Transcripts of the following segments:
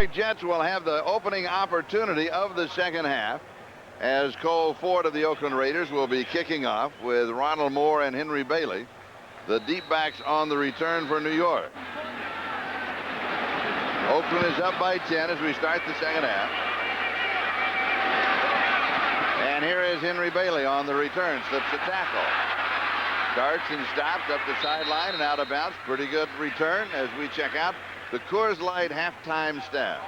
Jets will have the opening opportunity of the second half as Cole Ford of the Oakland Raiders will be kicking off with Ronald Moore and Henry Bailey, the deep backs on the return for New York. Oakland is up by 10 as we start the second half. And here is Henry Bailey on the return, slips a tackle. Starts and stops up the sideline and out of bounds. Pretty good return as we check out the Coors Light halftime stats.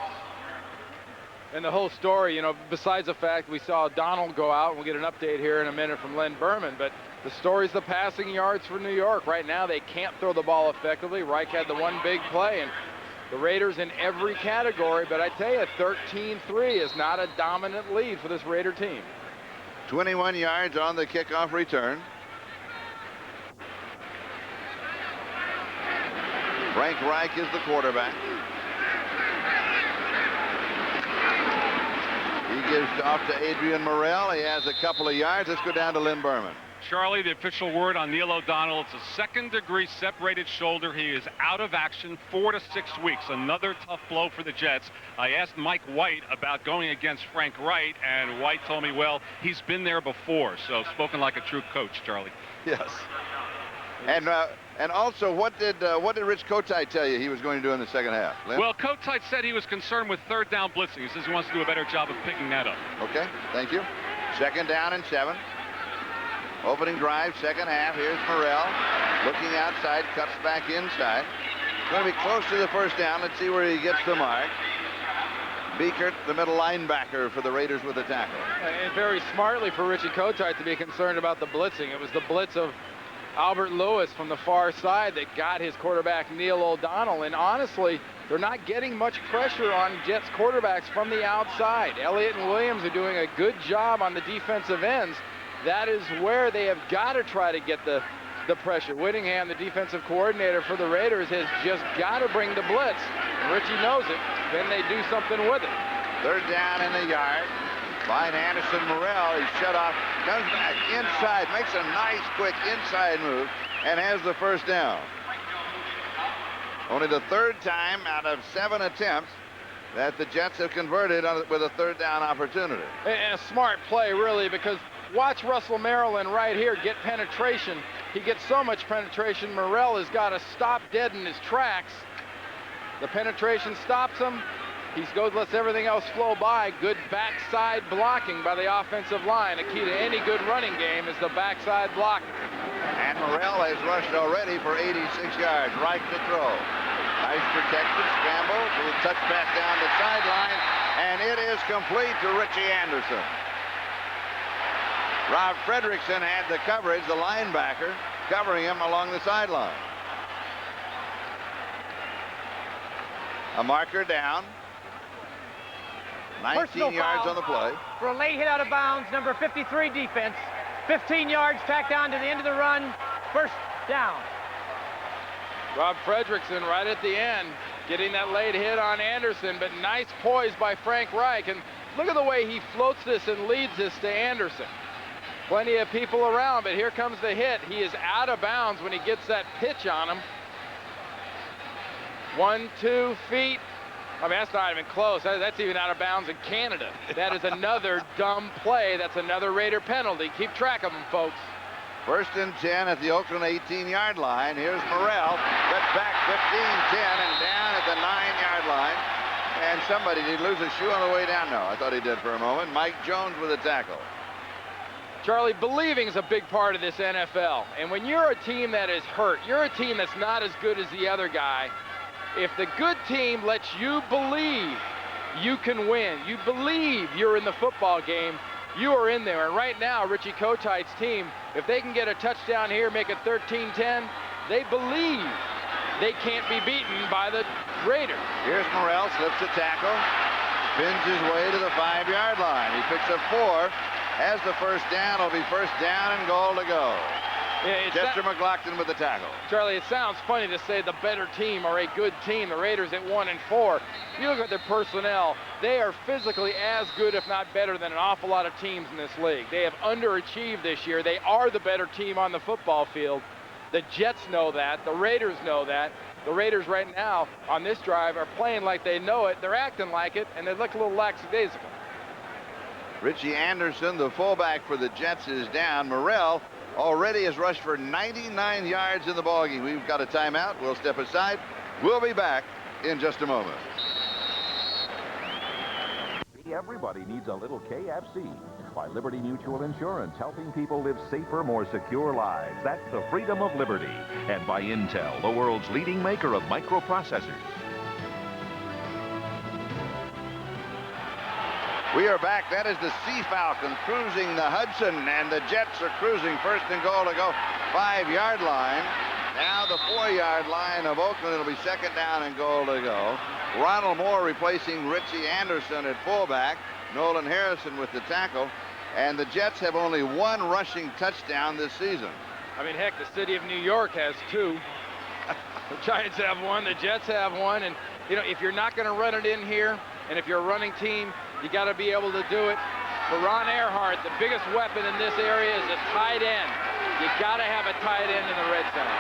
And the whole story, you know, besides the fact we saw Donald go out, and we'll get an update here in a minute from Len Berman, but the story's the passing yards for New York. Right now they can't throw the ball effectively. Reich had the one big play, and the Raiders in every category, but I tell you, 13-3 is not a dominant lead for this Raider team. 21 yards on the kickoff return. Frank Reich is the quarterback. He gives off to Adrian Morrell. He has a couple of yards. Let's go down to Lynn Berman. Charlie, the official word on Neil O'Donnell, it's a second-degree separated shoulder. He is out of action 4 to 6 weeks. Another tough blow for the Jets. I asked Mike White about going against Frank Wright, and White told me, well, he's been there before. So spoken like a true coach, Charlie. Yes. And also, what did Rich Kotite tell you he was going to do in the second half? Lynn? Well, Kotite said he was concerned with third down blitzing. He says he wants to do a better job of picking that up. Okay, thank you. Second down and 7. Opening drive, second half. Here's Morrell looking outside, cuts back inside. Going to be close to the first down. Let's see where he gets the mark. Beekert, the middle linebacker for the Raiders with the tackle. And very smartly for Richie Kotite to be concerned about the blitzing. It was the blitz of Albert Lewis from the far side that got his quarterback Neil O'Donnell. And honestly, they're not getting much pressure on Jets quarterbacks from the outside. Elliott and Williams are doing a good job on the defensive ends. That is where they have got to try to get the pressure. Whittingham, the defensive coordinator for the Raiders, has just got to bring the blitz. And Richie knows it. Then they do something with it. Third down in the yard. Find Anderson Morrell. He's shut off. Comes back inside. Makes a nice, quick inside move and has the first down. Only the third time out of 7 attempts that the Jets have converted with a third down opportunity. And a smart play, really, because watch Russell Maryland right here get penetration. He gets so much penetration, Morrell has got to stop dead in his tracks. The penetration stops him. He goes, lets everything else flow by. Good backside blocking by the offensive line. A key to any good running game is the backside blocking. And Morrell has rushed already for 86 yards. Right to throw. Nice protection, scramble, to the touch pass down the sideline, and it is complete to Richie Anderson. Rob Fredrickson had the coverage, the linebacker, covering him along the sideline. A marker down. 19 yards on the play. For a late hit out of bounds, number 53 defense. 15 yards tacked down to the end of the run. First down. Rob Fredrickson right at the end, getting that late hit on Anderson, but nice poise by Frank Reich. And look at the way he floats this and leads this to Anderson. Plenty of people around, but here comes the hit. He is out of bounds when he gets that pitch on him. 1, 2 feet. I mean, that's not even close. That's even out of bounds in Canada. That is another dumb play. That's another Raider penalty. Keep track of them, folks. First and 10 at the Oakland 18-yard line. Here's Morrell. Cut back 15-10 and down at the 9-yard line. And somebody, did he lose a shoe on the way down? No, I thought he did for a moment. Mike Jones with a tackle. Charlie, believing is a big part of this NFL. And when you're a team that is hurt, you're a team that's not as good as the other guy. If the good team lets you believe you can win, you believe you're in the football game, you are in there. And right now, Richie Kotite's team, if they can get a touchdown here, make it 13-10, they believe they can't be beaten by the Raiders. Here's Morrell, slips a tackle, spins his way to the 5-yard line. He picks up 4, has the first down. It'll be first down and goal to go. Yeah, Chester McLaughlin with the tackle. Charlie, it sounds funny to say the better team or a good team, the Raiders at 1 and 4. You look at their personnel, they are physically as good, if not better, than an awful lot of teams in this league. They have underachieved this year. They are the better team on the football field. The Jets know that. The Raiders know that. the Raiders right now on this drive are playing like they know it. They're acting like it, and they look a little lackadaisical. Richie Anderson, the fullback for the Jets, is down. Morrell already has rushed for 99 yards in the ballgame. We've got a timeout. We'll step aside. We'll be back in just a moment. Everybody needs a little KFC. By Liberty Mutual Insurance, helping people live safer, more secure lives. That's the freedom of liberty. And by Intel, the world's leading maker of microprocessors. We are back. That is the Sea Falcon cruising the Hudson, and the Jets are cruising first and goal to go 5-yard line. Now the 4-yard line of Oakland. It'll be second down and goal to go. Ronald Moore replacing Richie Anderson at fullback. Nolan Harrison with the tackle. And the Jets have only one rushing touchdown this season. I mean, heck, the city of New York has 2. The Giants have 1. The Jets have 1. And, you know, if you're not going to run it in here, and if you're a running team, you got to be able to do it. For Ron Earhart, the biggest weapon in this area is a tight end. You got to have a tight end in the red zone.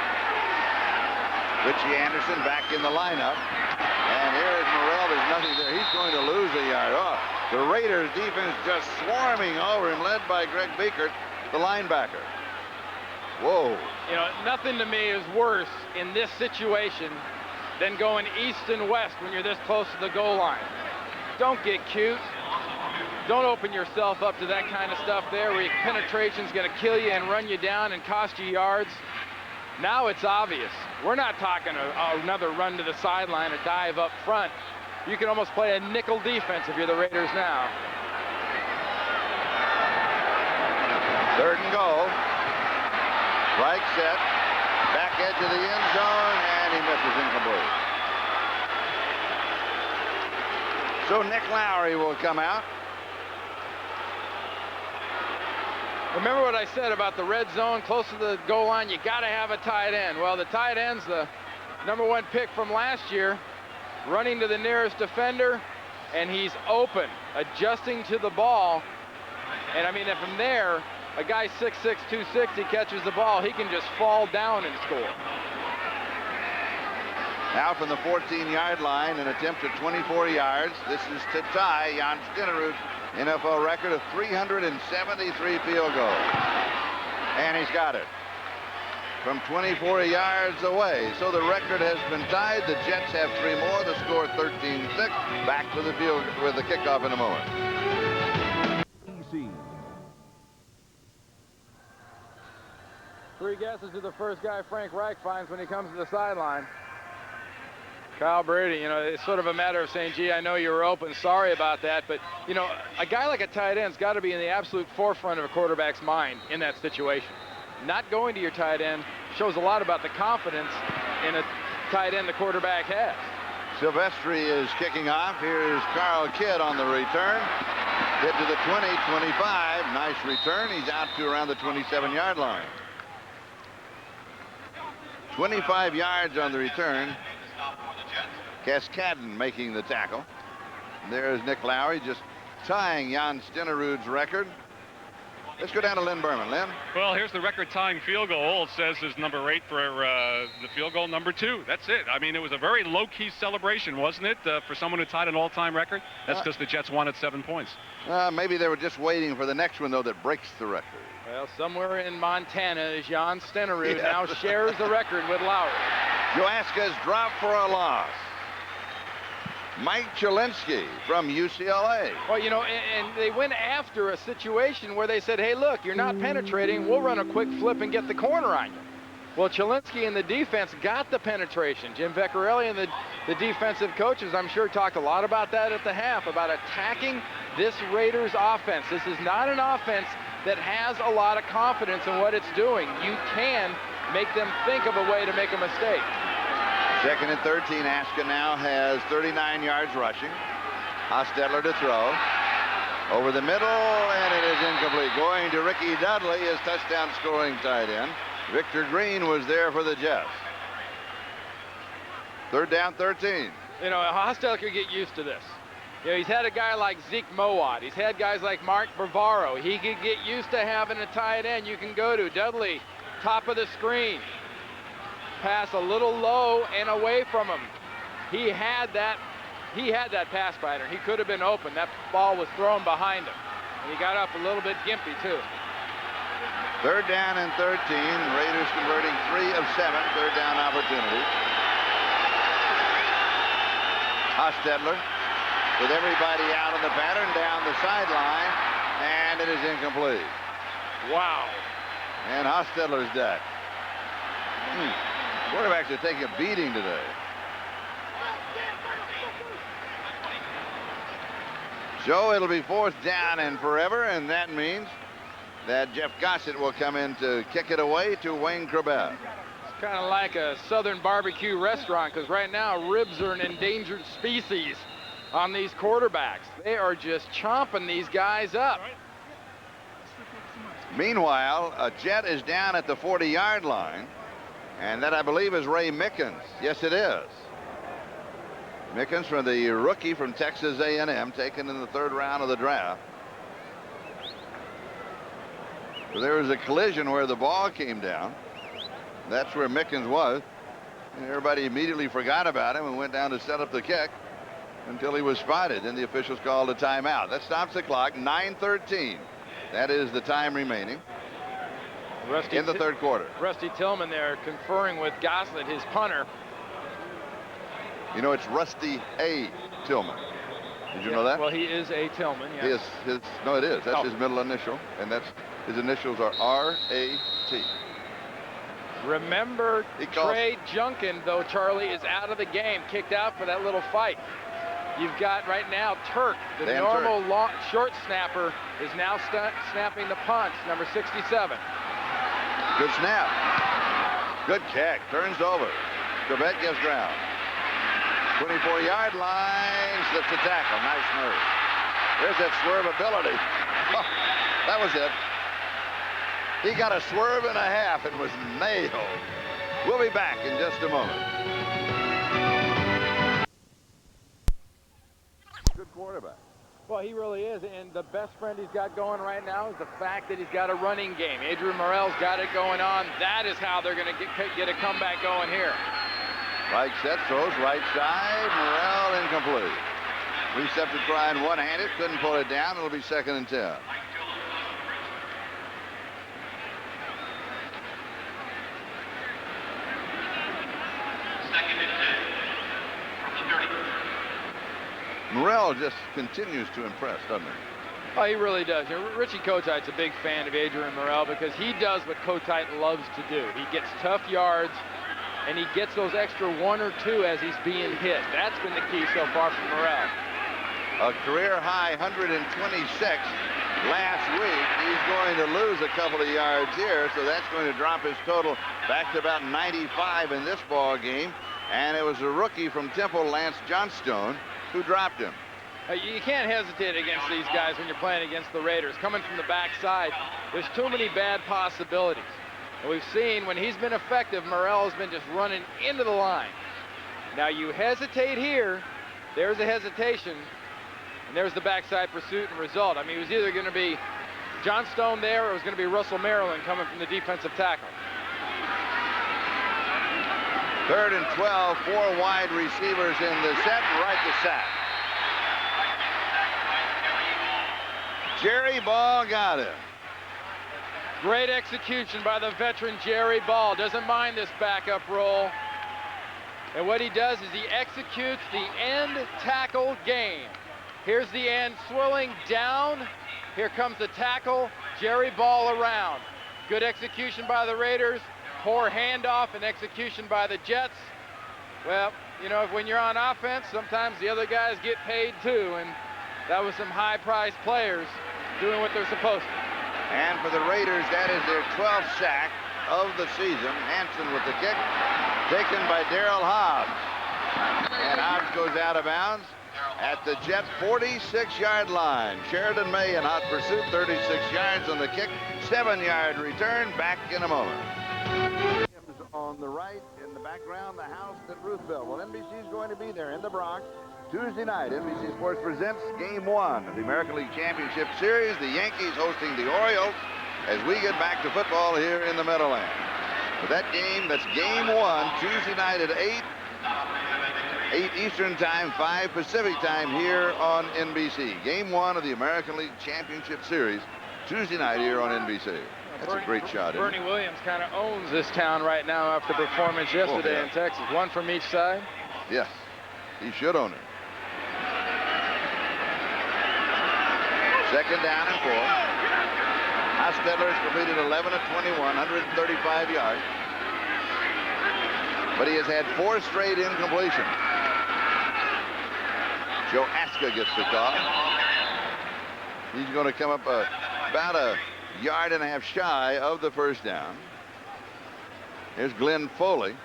Richie Anderson back in the lineup. And here's Morrell. There's nothing there. He's going to lose a yard. Oh, the Raiders defense just swarming over him, led by Greg Biekert, the linebacker. Whoa. You know, nothing to me is worse in this situation than going east and west when you're this close to the goal line. Don't get cute. Don't open yourself up to that kind of stuff there where your penetration's going to kill you and run you down and cost you yards. Now it's obvious. We're not talking another run to the sideline, a dive up front. You can almost play a nickel defense if you're the Raiders now. Third and goal. Right set. Back edge of the end zone, and he misses incomplete. So Nick Lowry will come out. Remember what I said about the red zone, close to the goal line, you got to have a tight end. Well, the tight end's the #1 pick from last year, running to the nearest defender, and he's open, adjusting to the ball. And I mean, if from there, a guy 6'6", 260 catches the ball, he can just fall down and score. Now from the 14-yard line, an attempt at 24 yards. This is to tie Jan Stenerud's NFL record of 373 field goals. And he's got it from 24 yards away. So the record has been tied. The Jets have 3 more. The score 13-6. Back to the field with the kickoff in a moment. EC. 3 guesses to the first guy Frank Reich finds when he comes to the sideline. Kyle Brady, you know, it's sort of a matter of saying, gee, I know you were open, sorry about that. But, you know, a guy like a tight end's got to be in the absolute forefront of a quarterback's mind in that situation. Not going to your tight end shows a lot about the confidence in a tight end the quarterback has. Silvestri is kicking off. Here's Carl Kidd on the return. Kidd to the 20, 25. Nice return. He's out to around the 27-yard line. 25 yards on the return. Cascadden making the tackle. There's Nick Lowry just tying Jan Stenerud's record. Let's go down to Lynn Berman. Lynn? Well, here's the record-tying field goal. It says is number 8 for the field goal number 2. That's it. I mean, it was a very low-key celebration, wasn't it, for someone who tied an all-time record? That's because the Jets won at 7 points. Maybe they were just waiting for the next one, though, that breaks the record. Well, somewhere in Montana, Jan Stenerud now shares the record with Lowry. Joaska's dropped for a loss. Mike Chilinsky from UCLA. Well, you know, and they went after a situation where they said, hey, look, you're not penetrating. We'll run a quick flip and get the corner on you. Well, Chilinsky and the defense got the penetration. Jim Vecchiarelli and the defensive coaches, I'm sure, talked a lot about that at the half, about attacking this Raiders offense. This is not an offense that has a lot of confidence in what it's doing. You can make them think of a way to make a mistake. Second and 13. Aska now has 39 yards rushing. Hostetler to throw. Over the middle, and it is incomplete. Going to Ricky Dudley, his touchdown scoring tight end. Victor Green was there for the Jets. Third down, 13. You know, Hostetler could get used to this. You know, he's had a guy like Zeke Mowat. He's had guys like Mark Bavaro. He could get used to having a tight end you can go to. Dudley, top of the screen. pass a little low and away from him. He had that pass pattern. He could have been open. That ball was thrown behind him. And he got up a little bit gimpy, too. 3rd down and 13. Raiders converting 3 of 7 third down opportunities. Hostetler with everybody out of the pattern down the sideline, and it is incomplete. Wow. And Hostetler's dead. Quarterbacks are taking a beating today. So it'll be 4th down and forever, and that means that Jeff Gossett will come in to kick it away to Wayne Krabbe. It's kind of like a southern barbecue restaurant, because right now ribs are an endangered species on these quarterbacks. They are just chomping these guys up. Meanwhile, a Jet is down at the 40-yard line, and that, I believe, is Ray Mickens. Yes, it is. Mickens, from the rookie from Texas A&M, taken in the 3rd round of the draft. So there was a collision where the ball came down. That's where Mickens was. And everybody immediately forgot about him and went down to set up the kick until he was spotted. Then the officials called a timeout. That stops the clock. 9:13. That is the time remaining in the 3rd quarter. Rusty Tillman there conferring with Gossett, his punter. You know, it's Rusty A. Tillman. Did you know that? Well, he is A. Tillman, yes. No, it is. That's his middle initial, and that's his initials are R.A.T. Remember, Trey Junkin, though, Charlie, is out of the game, kicked out for that little fight. You've got right now Turk, the normal short snapper, is now snapping the punts, number 67. Good snap. Good kick. Turns over. Corbett gives ground. 24-yard line. Slips the tackle. Nice move. There's that swerve ability. Oh, that was it. He got a swerve and a half and was nailed. We'll be back in just a moment. Good quarterback. Well, he really is, and the best friend he's got going right now is the fact that he's got a running game. Adrian Morrell's got it going on. That is how they're going to get a comeback going here. Right set, throws right side. Morrell incomplete. Receptor trying one-handed, couldn't pull it down. It'll be 2nd and 10. Morrell just continues to impress, doesn't he? Oh, he really does. You know, Richie Kotite's a big fan of Adrian Morrell because he does what Kotite loves to do. He gets tough yards, and he gets those extra 1 or 2 as he's being hit. That's been the key so far for Morrell. A career high 126 last week. He's going to lose a couple of yards here, so that's going to drop his total back to about 95 in this ball game. And it was a rookie from Temple, Lance Johnstone, who dropped him. You can't hesitate against these guys when you're playing against the Raiders. Coming from the backside, there's too many bad possibilities. And we've seen when he's been effective, Morrell has been just running into the line. Now you hesitate here, there's a hesitation, and there's the backside pursuit and result. I mean, it was either going to be Johnstone there or it was going to be Russell Maryland coming from the defensive tackle. 3rd and 12, 4 wide receivers in the set, right to sack. Jerry Ball got it. Great execution by the veteran Jerry Ball. Doesn't mind this backup roll. And what he does is he executes the end tackle game. Here's the end swirling down. Here comes the tackle. Jerry Ball around. Good execution by the Raiders. Poor handoff and execution by the Jets. Well, you know, when you're on offense, sometimes the other guys get paid too. And that was some high-priced players doing what they're supposed to. And for the Raiders, that is their 12th sack of the season. Hanson with the kick, taken by Darrell Hobbs. And Hobbs goes out of bounds at the Jet 46-yard line. Sheridan May in hot pursuit, 36 yards on the kick, 7-yard return. Back in a moment. On the right, in the background, the house that Ruth built. Well, NBC's going to be there in the Bronx. Tuesday night, NBC Sports presents Game 1 of the American League Championship Series. The Yankees hosting the Orioles as we get back to football here in the Meadowlands. But that game, that's game 1, Tuesday night at 8 Eastern Time, 5 Pacific Time here on NBC. Game 1 of the American League Championship Series, Tuesday night here on NBC. That's a great shot. Bernie Williams kind of owns this town right now after performance yesterday in Texas. One from each side. Yes, he should own it. Second down and 4. Hostetler has completed 11 of 21, 135 yards. But he has had 4 straight incompletions. Joe Aska gets the call. He's going to come up about a yard and a half shy of the first down. Here's Glenn Foley.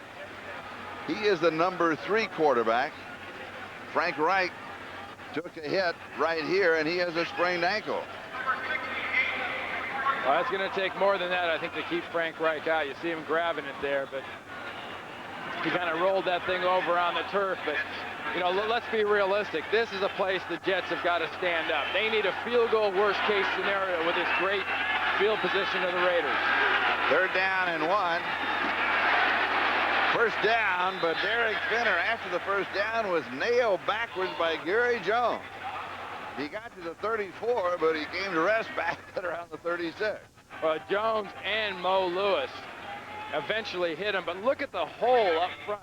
He is the number 3 quarterback. Frank Reich took a hit right here, and he has a sprained ankle. Well, it's going to take more than that, I think, to keep Frank Reich out. You see him grabbing it there, but he kind of rolled that thing over on the turf. But, you know, let's be realistic. This is a place the Jets have got to stand up. They need a field goal worst-case scenario with this great field position of the Raiders. Third down and 1. First down, but Derek Finner, after the first down, was nailed backwards by Gary Jones. He got to the 34, but he came to rest back at around the 36. Well, Jones and Mo Lewis eventually hit him, but look at the hole up front.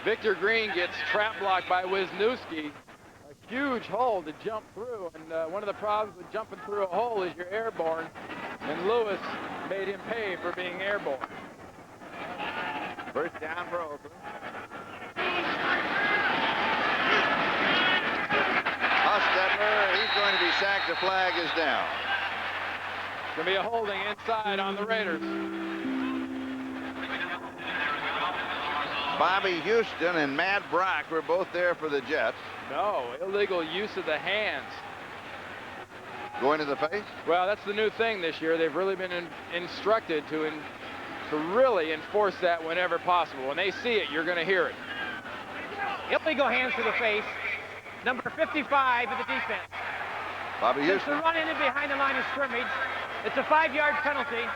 Victor Green gets trap blocked by Wisniewski. A huge hole to jump through, and one of the problems with jumping through a hole is you're airborne, and Lewis made him pay for being airborne. First down for Oakland. Hostetler, he's going to be sacked. The flag is down. It's going to be a holding inside on the Raiders. Bobby Houston and Matt Brock were both there for the Jets. No, illegal use of the hands. Going to the face? Well, that's the new thing this year. They've really been instructed to really enforce that whenever possible. When they see it, you're going to hear it. Illegal hands to the face. Number 55 of the defense. Bobby Since Houston. the run in and behind the line of scrimmage, it's a 5-yard penalty,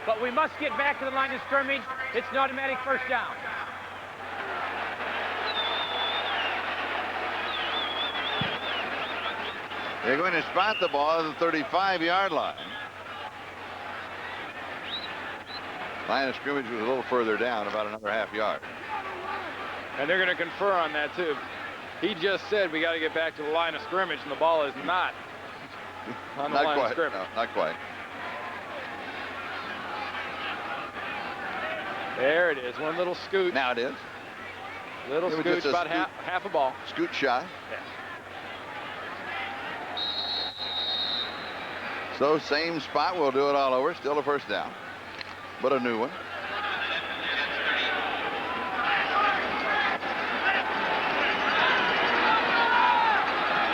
but we must get back to the line of scrimmage. It's an automatic first down. They're going to spot the ball at the 35-yard line. Line of scrimmage was a little further down, about another half yard. And they're going to confer on that, too. He just said we got to get back to the line of scrimmage, and the ball is not on the line of scrimmage. No, not quite. There it is. One little scoot. Now it is. Little It was scoot, just a about scoot. half a ball. Scoot shy. Yeah. So same spot. We'll do it all over. Still a first down, but a new one.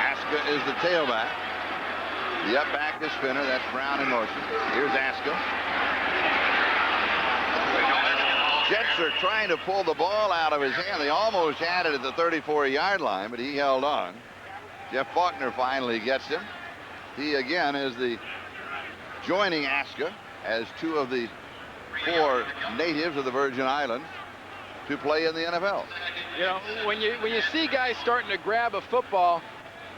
Aska is the tailback. The up back is Finner. That's Brown in motion. Here's Aska. Jets are trying to pull the ball out of his hand. They almost had it at the 34-yard line, but he held on. Jeff Faulkner finally gets him. He again is the joining Aska as 2 of the 4 natives of the Virgin Islands to play in the NFL. You know, when you see guys starting to grab a football,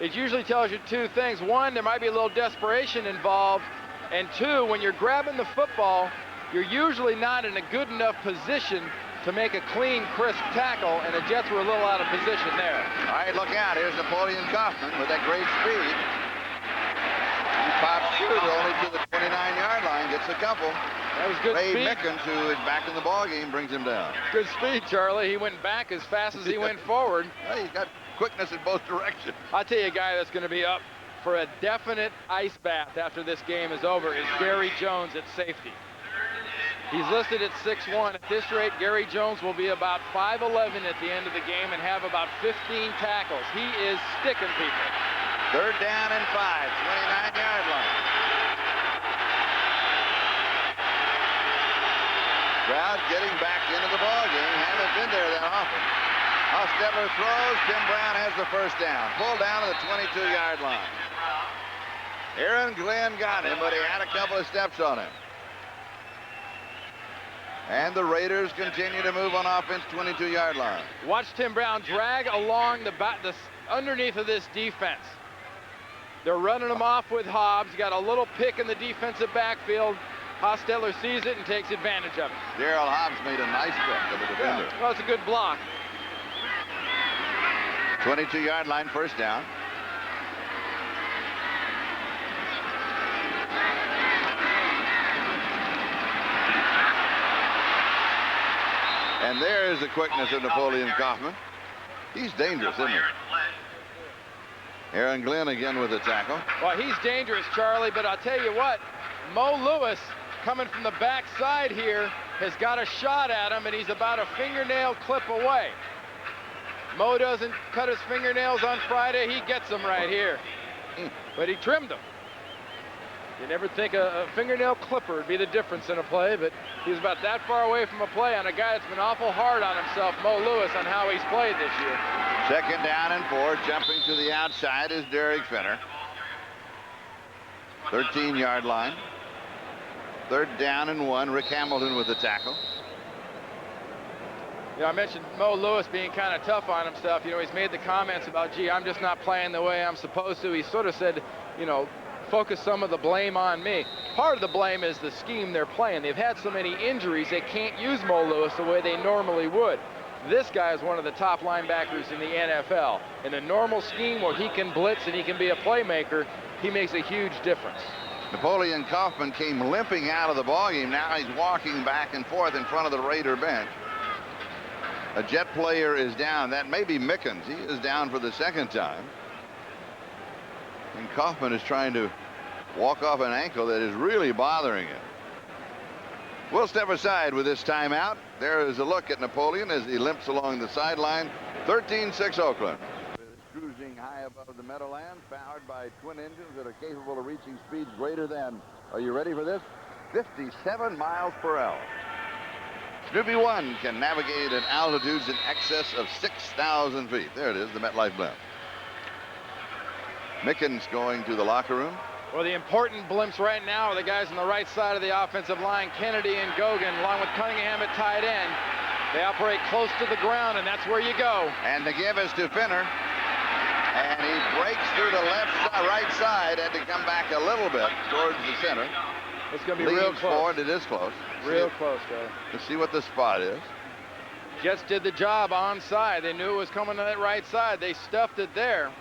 it usually tells you 2 things. 1, there might be a little desperation involved, and 2, when you're grabbing the football, you're usually not in a good enough position to make a clean, crisp tackle, and the Jets were a little out of position there. All right, look out. Here's Napoleon Kaufman with that great speed. He pops through only to the 29-yard line, gets a couple. That was good Ray speed. Mickens, who is back in the ballgame, brings him down. Good speed, Charlie. He went back as fast as he went forward. Well, he's got quickness in both directions. I'll tell you a guy that's going to be up for a definite ice bath after this game is over is Gary Jones at safety. He's listed at 6'1". At this rate, Gary Jones will be about 5'11" at the end of the game and have about 15 tackles. He is sticking people. Third down and 5, 29-yard line. Crowd getting back into the ballgame. Haven't been there that often. Hostetler throws. Tim Brown has the first down. Pulled down to the 22-yard line. Aaron Glenn got him, but he had a couple of steps on him. And the Raiders continue to move on offense, 22-yard line. Watch Tim Brown drag along the underneath of this defense. They're running him off with Hobbs. Got a little pick in the defensive backfield. Hostetler sees it and takes advantage of it. Daryl Hobbs made a nice pick of the defender. Well, it's a good block. 22-yard line, first down. And there's the quickness of Napoleon Kaufman. He's dangerous, isn't he? Aaron Glenn again with the tackle. Well, he's dangerous, Charlie, but I'll tell you what, Mo Lewis, coming from the backside here, has got a shot at him, and he's about a fingernail clip away. Mo doesn't cut his fingernails on Friday. He gets them right here. But he trimmed them. You never think a fingernail clipper would be the difference in a play, but he was about that far away from a play on a guy that's been awful hard on himself, Mo Lewis, on how he's played this year. Second down and 4. Jumping to the outside is Derek Finner. 13-yard line. Third down and 1. Rick Hamilton with the tackle. You know, I mentioned Mo Lewis being kind of tough on himself. You know, he's made the comments about, gee, I'm just not playing the way I'm supposed to. He sort of said, you know, focus some of the blame on me. Part of the blame is the scheme they're playing. They've had so many injuries, they can't use Mo Lewis the way they normally would. This guy is one of the top linebackers in the NFL. In a normal scheme where he can blitz and he can be a playmaker, he makes a huge difference. Napoleon Kaufman came limping out of the ballgame. Now he's walking back and forth in front of the Raider bench. A Jet player is down. That may be Mickens. He is down for the second time. And Kaufman is trying to walk off an ankle that is really bothering him. We'll step aside with this timeout. There is a look at Napoleon as he limps along the sideline. 13-6 Oakland. Cruising high above the Meadowlands, powered by twin engines that are capable of reaching speeds greater than, are you ready for this? 57 miles per hour. Snoopy 1 can navigate at altitudes in excess of 6,000 feet. There it is, the MetLife blimp. Mickens going to the locker room. Well, the important blimps right now are the guys on the right side of the offensive line, Kennedy and Gogan, along with Cunningham at tight end. They operate close to the ground, and that's where you go. And the give is to Finner. And he breaks through the right side, had to come back a little bit towards the center. It's going to be real close. Forward. It is close. Real close, Charlie. Let's see what the spot is. Jets did the job onside. They knew it was coming to that right side. They stuffed it there.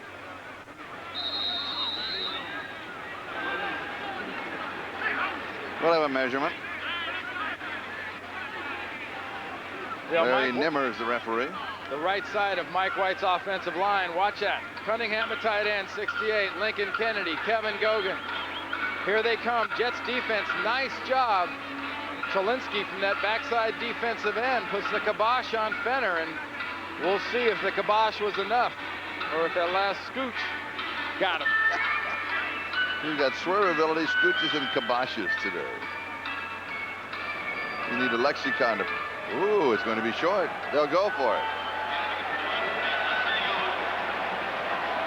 We'll have a measurement. Yeah, Larry Nimmer is the referee. The right side of Mike White's offensive line. Watch that. Cunningham at tight end, 68. Lincoln Kennedy, Kevin Gogan. Here they come. Jets defense, nice job. Cholinsky from that backside defensive end puts the kibosh on Fenner, and we'll see if the kibosh was enough or if that last scooch got him. You've got swervability, scooches, and kiboshes today. You need a lexicon to... Ooh, it's going to be short. They'll go for it.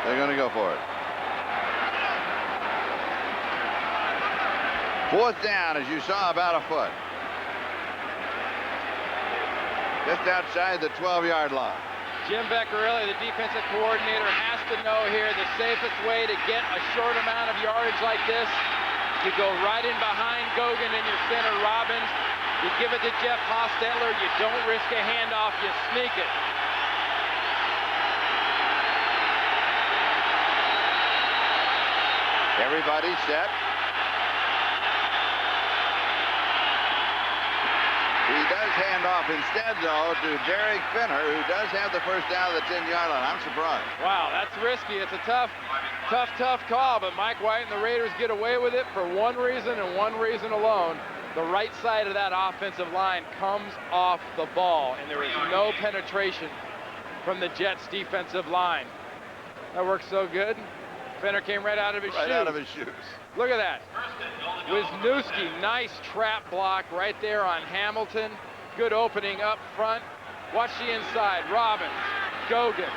They're going to go for it. Fourth down, as you saw, about a foot. Just outside the 12-yard line. Jim Beccarelli, the defensive coordinator, has to know here the safest way to get a short amount of yardage like this. You go right in behind Gogan in your center, Robbins. You give it to Jeff Hostetler. You don't risk a handoff. You sneak it. Everybody set. He does hand off instead, though, to Derek Finner, who does have the first down at the 10-yard line. I'm surprised. Wow, that's risky. It's a tough call, but Mike White and the Raiders get away with it for one reason and one reason alone. The right side of that offensive line comes off the ball, and there is no penetration from the Jets' defensive line. That works so good. Fenner came right out of his shoes. Right out of his shoes. Look at that. Wisniewski, nice trap block right there on Hamilton. Good opening up front. Watch the inside. Robbins, Gogan,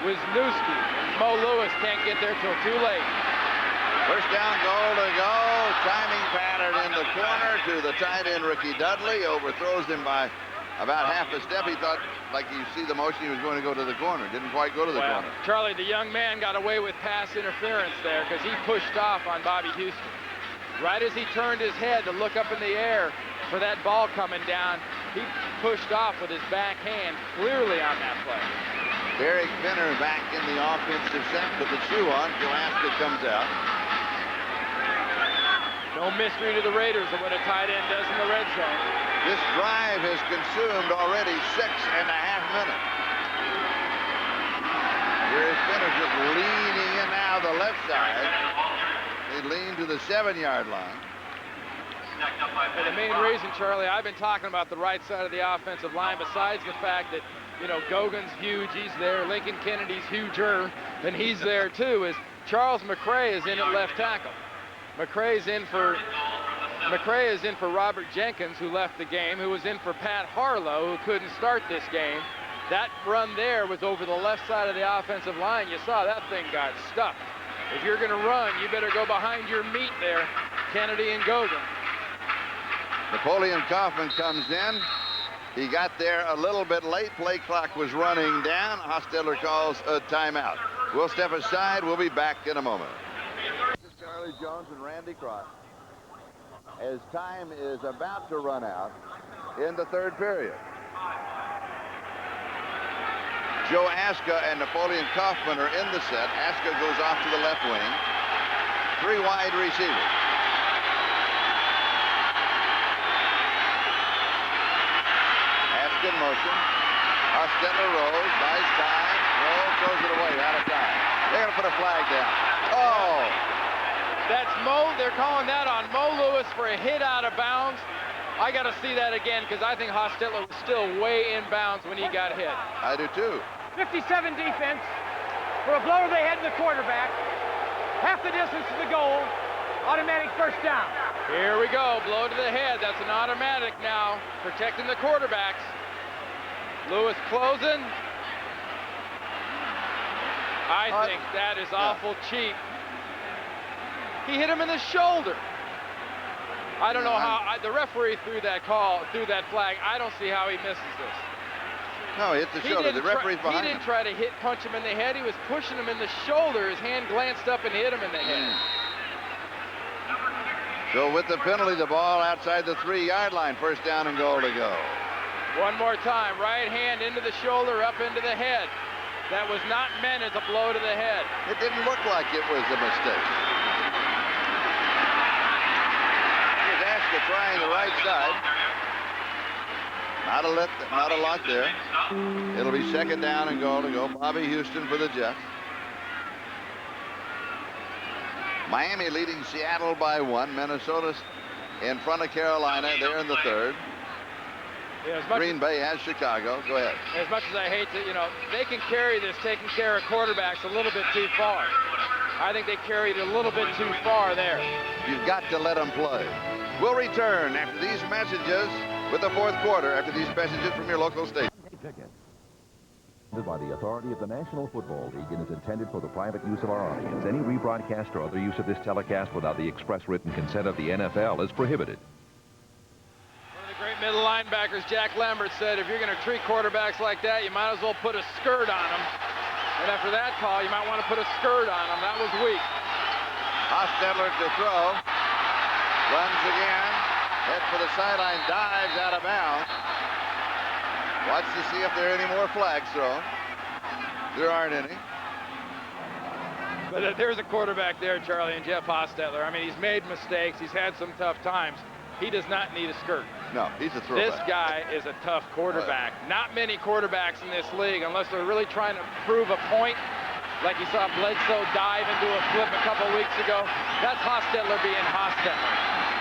Wisniewski. Mo Lewis can't get there till too late. First down, goal to go. Timing pattern in the corner to the tight end, Ricky Dudley. Overthrows him by about half a step. He thought, like you see the motion, he was going to go to the corner. Didn't quite go to the corner. Charlie, the young man got away with pass interference there because he pushed off on Bobby Houston. Right as he turned his head to look up in the air for that ball coming down, he pushed off with his backhand clearly on that play. Derek Finner back in the offensive set with the shoe on. Gillespie comes out. No mystery to the Raiders of what a tight end does in the red zone. This drive has consumed already 6.5 minutes. Here's Finner just leaning in now the left side. They lean to the 7-yard line. And the main reason, Charlie, I've been talking about the right side of the offensive line, besides the fact that, you know, Gogan's huge, he's there. Lincoln Kennedy's huger, and he's there too, is Charles McCray is in at left tackle. McCray is in for Robert Jenkins, who left the game, who was in for Pat Harlow, who couldn't start this game. That run there was over the left side of the offensive line. You saw that thing got stuck. If you're going to run, you better go behind your meat there, Kennedy and Gogan. Napoleon Kaufman comes in. He got there a little bit late. Play clock was running down. Hostetler calls a timeout. We'll step aside. We'll be back in a moment. Charlie Jones and Randy Cross. As time is about to run out in the third period. Joe Aska and Napoleon Kaufman are in the set. Aska goes off to the left wing. 3 wide receivers. Aska in motion. Hostetler rolls, buys time, rolls, throws it away, out of time. They're going to put a flag down. Oh! That's Mo. They're calling that on Mo Lewis for a hit out of bounds. I got to see that again because I think Hostetler was still way in bounds when he got hit. I do too. 57 defense for a blow to the head of the quarterback. Half the distance to the goal. Automatic first down. Here we go. Blow to the head. That's an automatic now. Protecting the quarterbacks. Lewis closing. I think that is awful cheap. He hit him in the shoulder. I don't know how the referee threw that flag. I don't see how he misses this. No, he hit the shoulder. The referee's behind him. He didn't try to punch him in the head. He was pushing him in the shoulder. His hand glanced up and hit him in the head. So with the penalty, the ball outside the 3-yard line. First down and goal to go. One more time. Right hand into the shoulder, up into the head. That was not meant as a blow to the head. It didn't look like it was a mistake. Here's Aska trying the right side. Not a lot there. It'll be second down and goal to go. Bobby Houston for the Jets. Miami leading Seattle by 1. Minnesota's in front of Carolina. They're in the third. Yeah, Green Bay has Chicago. Go ahead. As much as I hate to, they can carry this taking care of quarterbacks a little bit too far. I think they carried it a little bit too far there. You've got to let them play. We'll return after these messages with the fourth quarter, after these messages from your local station. By the authority of the National Football League and is intended for the private use of our audience. Any rebroadcast or other use of this telecast without the express written consent of the NFL is prohibited. One of the great middle linebackers, Jack Lambert, said if you're going to treat quarterbacks like that, you might as well put a skirt on them. And after that call, you might want to put a skirt on them. That was weak. Hostetler to throw. Runs again. Heads for the sideline. Dives out of bounds. Watch to see if there are any more flags thrown. There aren't any. But there's a quarterback there, Charlie, and Jeff Hostetler. I mean, he's made mistakes. He's had some tough times. He does not need a skirt. No, he's a throwback. This guy is a tough quarterback. Not many quarterbacks in this league, unless they're really trying to prove a point, like you saw Bledsoe dive into a flip a couple weeks ago. That's Hostetler being Hostetler.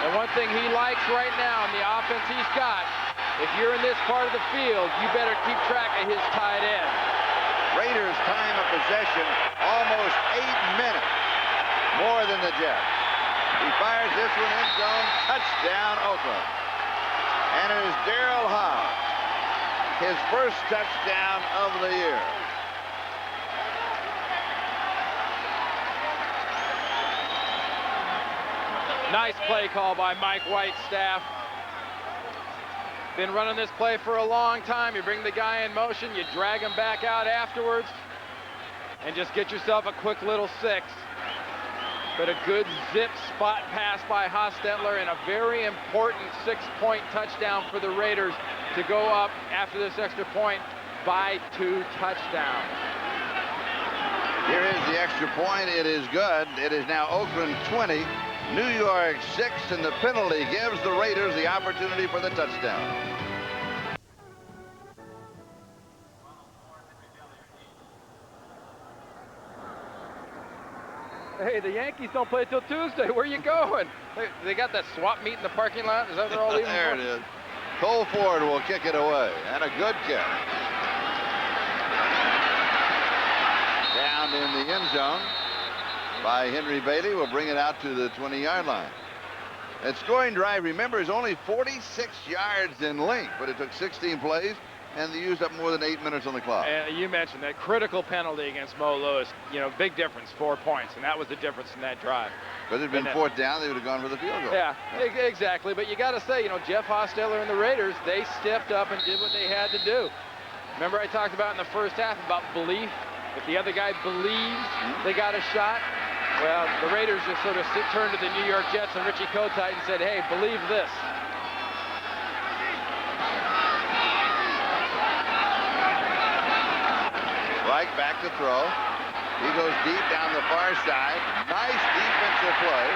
And one thing he likes right now in the offense he's got, if you're in this part of the field, you better keep track of his tight end. Raiders time of possession almost 8 minutes more than the Jets. He fires this one in zone. Touchdown, Oakland. And it is Darrell Hobbs, his first touchdown of the year. Nice play call by Mike White's staff. Been running this play for a long time. You bring the guy in motion, you drag him back out afterwards, and just get yourself a quick little 6. But a good zip spot pass by Hostetler and a very important 6-point touchdown for the Raiders to go up after this extra point by 2 touchdowns. Here is the extra point. It is good. It is now Oakland 20, New York 6, and the penalty gives the Raiders the opportunity for the touchdown. Hey, the Yankees don't play till Tuesday. Where you going? They got that swap meet in the parking lot? Is that what they're all leaving There for? it is. Cole Ford will kick it away, and a good kick. Down in the end zone by Henry Bailey. Will bring it out to the 20-yard line. That scoring drive, remember, is only 46 yards in length, but it took 16 plays, and they used up more than 8 minutes on the clock. And you mentioned that critical penalty against Mo Lewis. You know, big difference, 4 points, and that was the difference in that drive. But it had been 4th down, they would have gone for the field goal. Yeah, exactly. But you got to say, you know, Jeff Hostetler and the Raiders, they stepped up and did what they had to do. Remember I talked about in the first half about belief? If the other guy believes they got a shot, well, the Raiders just sort of turned to the New York Jets and Richie Kotite and said, hey, believe this. Reich back to throw. He goes deep down the far side. Nice defensive play.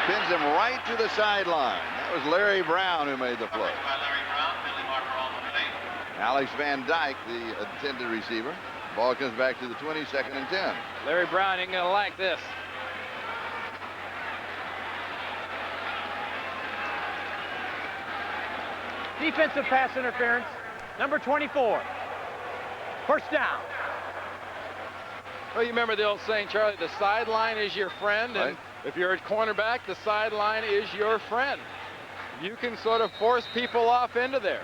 Pins him right to the sideline. That was Larry Brown who made the play. Alex Van Dyke, the intended receiver. Ball comes back to the 20, 2nd and 10. Larry Brown ain't going to like this. Defensive pass interference, number 24. First down. Well, you remember the old saying, Charlie, the sideline is your friend, and Right. if you're a cornerback, the sideline is your friend. You can sort of force people off into there.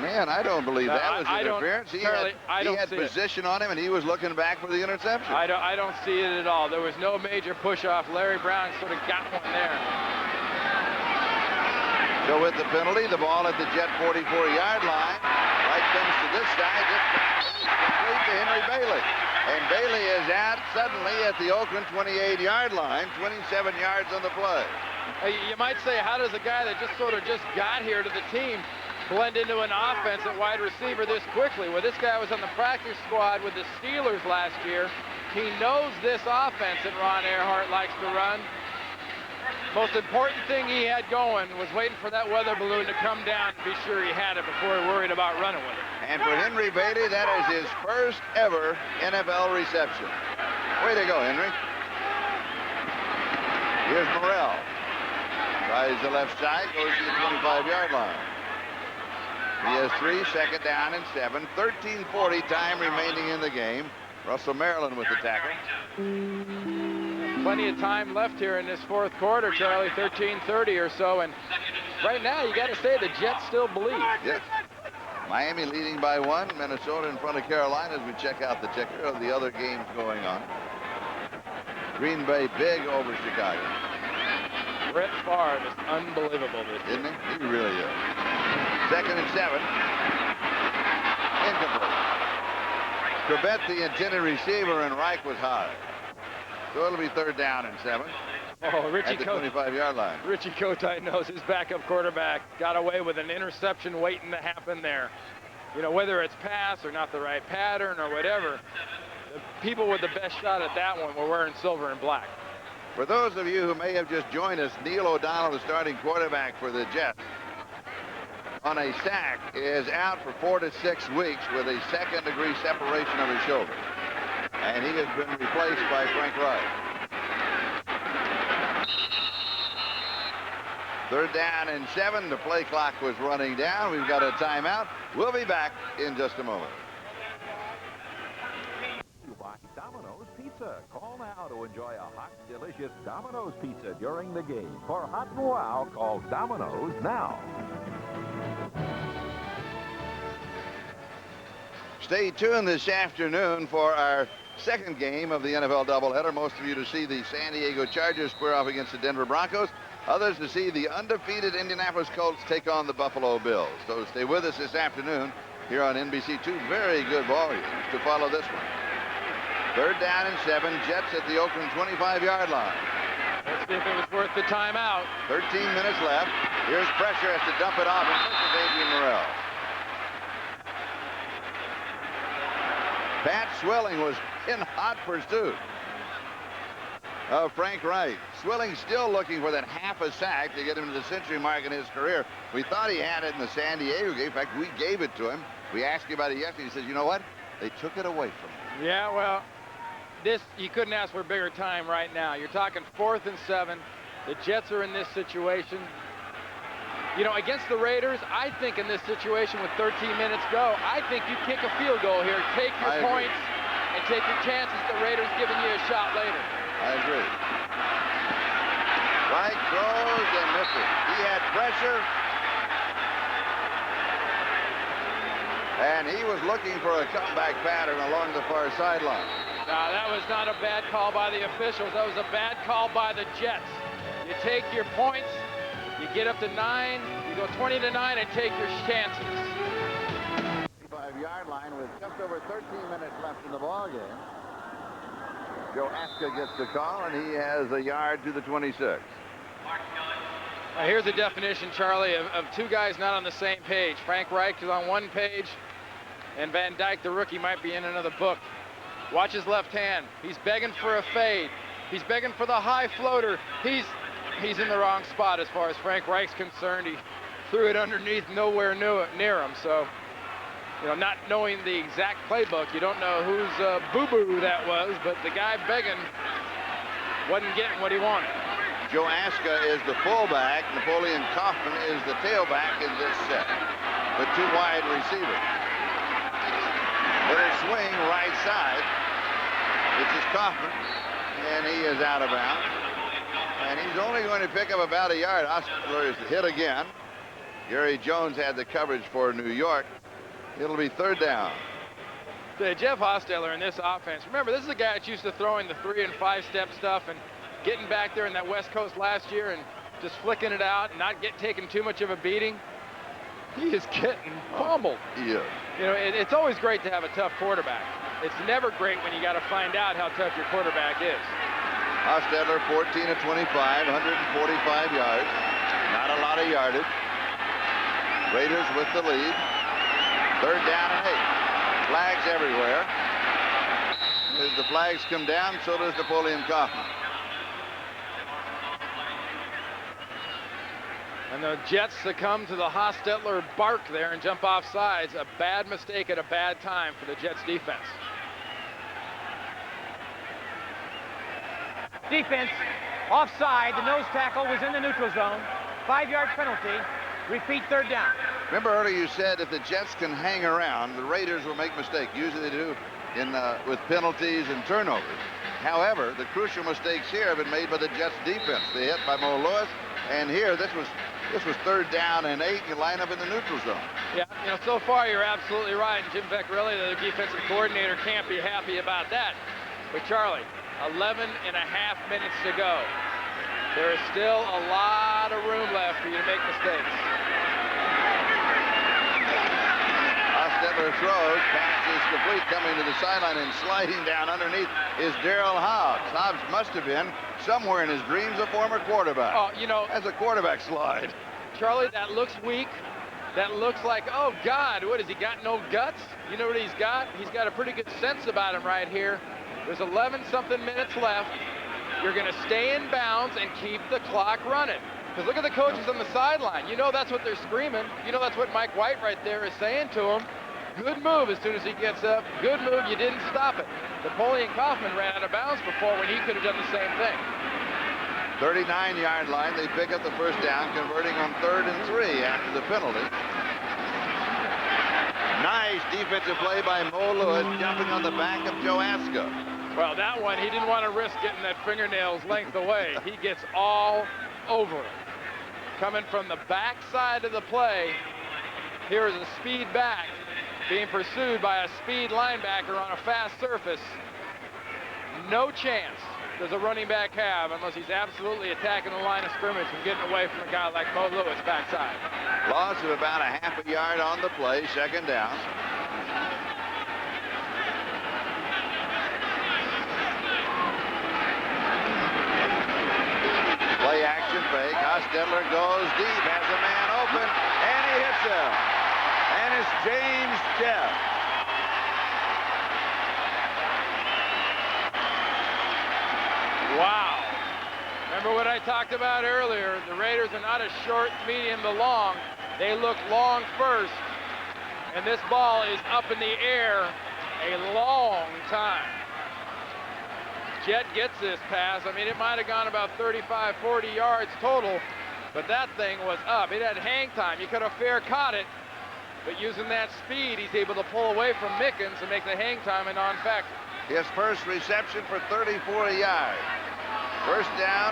Man, I don't believe that was I don't- interference. He Charlie, I don't had see it. position on him, and he was looking back for the interception. I don't see it at all. There was no major push-off. Larry Brown sort of got one there. So with the penalty, the ball at the Jet 44-yard line. Right comes to this side. Just complete to Henry Bailey. And Bailey is out suddenly at the Oakland 28-yard line. 27 yards on the play. You might say, how does a guy that just sort of got here to the team blend into an offense at wide receiver this quickly? Well, this guy was on the practice squad with the Steelers last year. He knows this offense that Ron Earhart likes to run. Most important thing he had going was waiting for that weather balloon to come down and be sure he had it before he worried about running with it. And for Henry Bailey, that is his first ever NFL reception. Way to go, Henry. Here's Morrell. Tries the left side, goes to the 25-yard line. He has 3, 2nd down and 7. 13:40 time remaining in the game. Russell Maryland with the tackle. Plenty of time left here in this 4th quarter, Charlie, 13:30 or so. And right now, you got to say the Jets still believe. Yes. Miami leading by 1. Minnesota in front of Carolina as we check out the ticker of the other games going on. Green Bay big over Chicago. Brett Favre is unbelievable this year. Isn't he? He really is. 2nd and 7. Incomplete. Corbett, the intended receiver, and Reich was high. So it'll be 3rd down and 7. Oh, At the 25-yard line. Richie Kotite knows his backup quarterback got away with an interception waiting to happen there. You know, whether it's pass or not the right pattern or whatever, the people with the best shot at that one were wearing silver and black. For those of you who may have just joined us, Neil O'Donnell, the starting quarterback for the Jets, on a sack, is out for 4 to 6 weeks with a 2nd-degree separation of his shoulder. And he has been replaced by Frank Reich. 3rd down and 7. The play clock was running down. We've got a timeout. We'll be back in just a moment. By Domino's Pizza. Call now to enjoy a hot, delicious Domino's Pizza during the game. For hot and wow, call Domino's now. Stay tuned this afternoon for our second game of the NFL doubleheader. Most of you to see the San Diego Chargers square off against the Denver Broncos. Others to see the undefeated Indianapolis Colts take on the Buffalo Bills. So stay with us this afternoon here on NBC. Two very good ball games to follow this one. 3rd down and 7. Jets at the Oakland 25-yard line. Let's see if it was worth the timeout. 13 minutes left. Here's pressure, has to dump it off, and this is Adrian Morrell. Pat Swilling was in hot pursuit of Frank Reich. Swilling still looking for that half a sack to get him to the century mark in his career. We thought he had it in the San Diego game. In fact, we gave it to him. We asked him about it yesterday. He says, you know what? They took it away from him. Yeah, well, you couldn't ask for a bigger time right now. You're talking 4th and 7. The Jets are in this situation. You know, against the Raiders, I think in this situation with 13 minutes go, I think you kick a field goal here, take your points, and take your chances. The Raiders giving you a shot later. I agree. Reich throws and misses. He had pressure. And he was looking for a comeback pattern along the far sideline. Now, that was not a bad call by the officials. That was a bad call by the Jets. You take your points, you get up to 9, you go 20-9 and take your chances. 5-yard line with just over 13 minutes left in the ball game. Joe Aska gets the call, and he has a yard to the 26. Now, here's a definition, Charlie, of two guys not on the same page. Frank Reich is on one page, and Van Dyke, the rookie, might be in another book. Watch his left hand. He's begging for a fade. He's begging for the high floater. He's in the wrong spot as far as Frank Reich's concerned. He threw it underneath, nowhere near him. So, you know, not knowing the exact playbook, you don't know whose boo-boo that was, but the guy begging wasn't getting what he wanted. Joe Aska is the fullback. Napoleon Kaufman is the tailback in this set. The two wide receivers. Little swing right side. This is Kaufman, and he is out of bounds. And he's only going to pick up about a yard. Hostler is hit again. Gary Jones had the coverage for New York. It'll be 3rd down. Jeff Hostetler in this offense. Remember, this is a guy that's used to throwing the 3- and 5-step stuff and getting back there in that West Coast last year and just flicking it out and not taking too much of a beating. He is getting pummeled. He is. You know, it's always great to have a tough quarterback. It's never great when you got to find out how tough your quarterback is. Hostetler 14 of 25, 145 yards. Not a lot of yardage. Raiders with the lead. 3rd down and 8. Flags everywhere. As the flags come down, so does Napoleon Kaufman. And the Jets succumb to the Hostetler bark there and jump off sides. A bad mistake at a bad time for the Jets defense. Defense, offside. The nose tackle was in the neutral zone. 5-yard penalty. Repeat 3rd down. Remember earlier you said if the Jets can hang around, the Raiders will make mistakes. Usually they do with penalties and turnovers. However, the crucial mistakes here have been made by the Jets defense. They hit by Mo Lewis, and here this was 3rd down and 8. You line up in the neutral zone. Yeah, you know, so far you're absolutely right. And Jim Vecchiarelli, the defensive coordinator, can't be happy about that. But Charlie, 11 and a half minutes to go. There is still a lot of room left for you to make mistakes. Hostetler throws, pass is complete, coming to the sideline and sliding down underneath is Darrell Hobbs. Hobbs must have been somewhere in his dreams a former quarterback. Oh, you know, as a quarterback slide. Charlie, that looks weak. That looks like, oh God, what has he got? No guts? You know what he's got? He's got a pretty good sense about him right here. There's 11-something minutes left. You're going to stay in bounds and keep the clock running. Because look at the coaches on the sideline. You know that's what they're screaming. You know that's what Mike White right there is saying to him. Good move as soon as he gets up. Good move. You didn't stop it. Napoleon Kaufman ran out of bounds before when he could have done the same thing. 39-yard line. They pick up the 1st down, converting on 3rd and 3 after the penalty. Nice defensive play by Mo Lewis, jumping on the back of Joe Aska. Well, that one, he didn't want to risk getting that fingernail's length away. He gets all over it. Coming from the back side of the play, here is a speed back. being pursued by a speed linebacker on a fast surface. No chance does a running back have unless he's absolutely attacking the line of scrimmage and getting away from a guy like Mo Lewis backside. Loss of about a half a yard on the play, second down. Play action fake. Hostetler goes deep, has a man open, and he hits him. And it's James Jeff. Wow. Remember what I talked about earlier? The Raiders are not a short, medium to long. They look long first. And this ball is up in the air a long time. Jet gets this pass. I mean, it might have gone about 35, 40 yards total, but that thing was up. It had hang time. You could have fair caught it, but using that speed, he's able to pull away from Mickens and make the hang time a non-factor. His first reception for 34 yards. First down,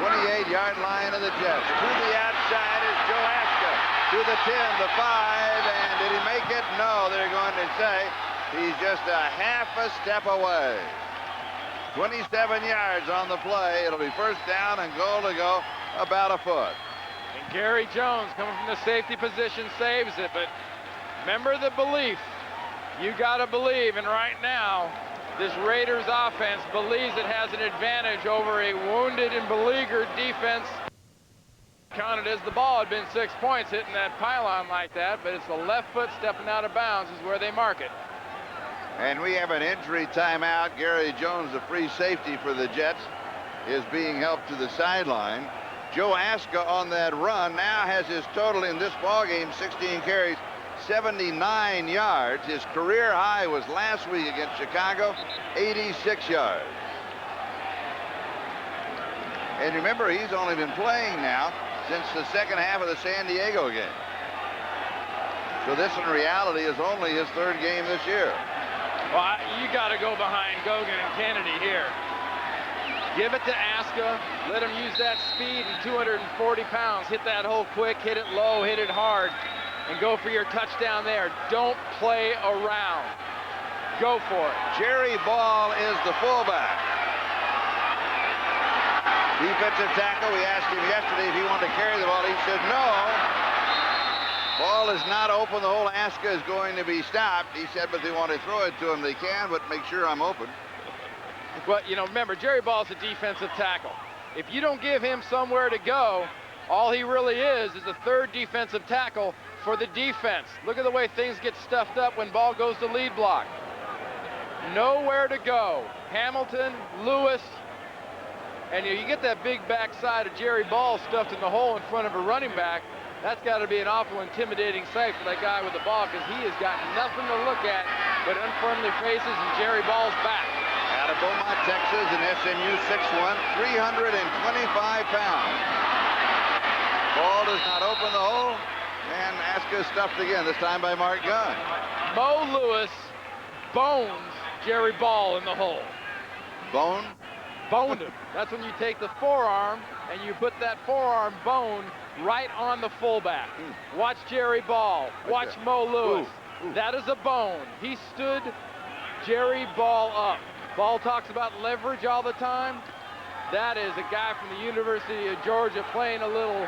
28-yard line of the Jets. To the outside is Joe Aska. To the 10, the 5, and did he make it? No, they're going to say he's just a half a step away. 27 yards on the play. It'll be first down and goal to go about a foot. And Gary Jones coming from the safety position saves it, but remember the belief. You got to believe, and right now, this Raiders offense believes it has an advantage over a wounded and beleaguered defense. Counted as the ball had been 6 points hitting that pylon like that, but it's the left foot stepping out of bounds is where they mark it. And we have an injury timeout. Gary Jones, the free safety for the Jets, is being helped to the sideline. Joe Aska on that run now has his total in this ballgame, 16 carries, 79 yards. His career high was last week against Chicago, 86 yards. And remember, he's only been playing now since the second half of the San Diego game. So this, in reality, is only his third game this year. Well, you got to go behind Gogan and Kennedy here. Give it to Aska. Let him use that speed and 240 pounds. Hit that hole quick, hit it low, hit it hard, and go for your touchdown there. Don't play around. Go for it. Jerry Ball is the fullback. Defensive tackle. We asked him yesterday if he wanted to carry the ball. He said no. Ball is not open. The whole Aska is going to be stopped. He said, but they want to throw it to him. They can, but make sure I'm open. Well, you know, remember, Jerry Ball's a defensive tackle. If you don't give him somewhere to go, all he really is a third defensive tackle for the defense. Look at the way things get stuffed up when Ball goes to lead block. Nowhere to go. Hamilton, Lewis, and you get that big backside of Jerry Ball stuffed in the hole in front of a running back. That's got to be an awful intimidating sight for that guy with the ball, because he has got nothing to look at but unfriendly faces and Jerry Ball's back. Out of Beaumont, Texas, and SMU 6'1", 325 pounds. Ball does not open the hole, and Aska is stuffed again, this time by Mark Gunn. Mo Lewis bones Jerry Ball in the hole. Bone? Boned him. That's when you take the forearm and you put that forearm bone right on the fullback. Watch Jerry Ball. Watch Mo Lewis. Ooh. That is a bone. He stood Jerry Ball up. Ball talks about leverage all the time. That is a guy from the University of Georgia playing a little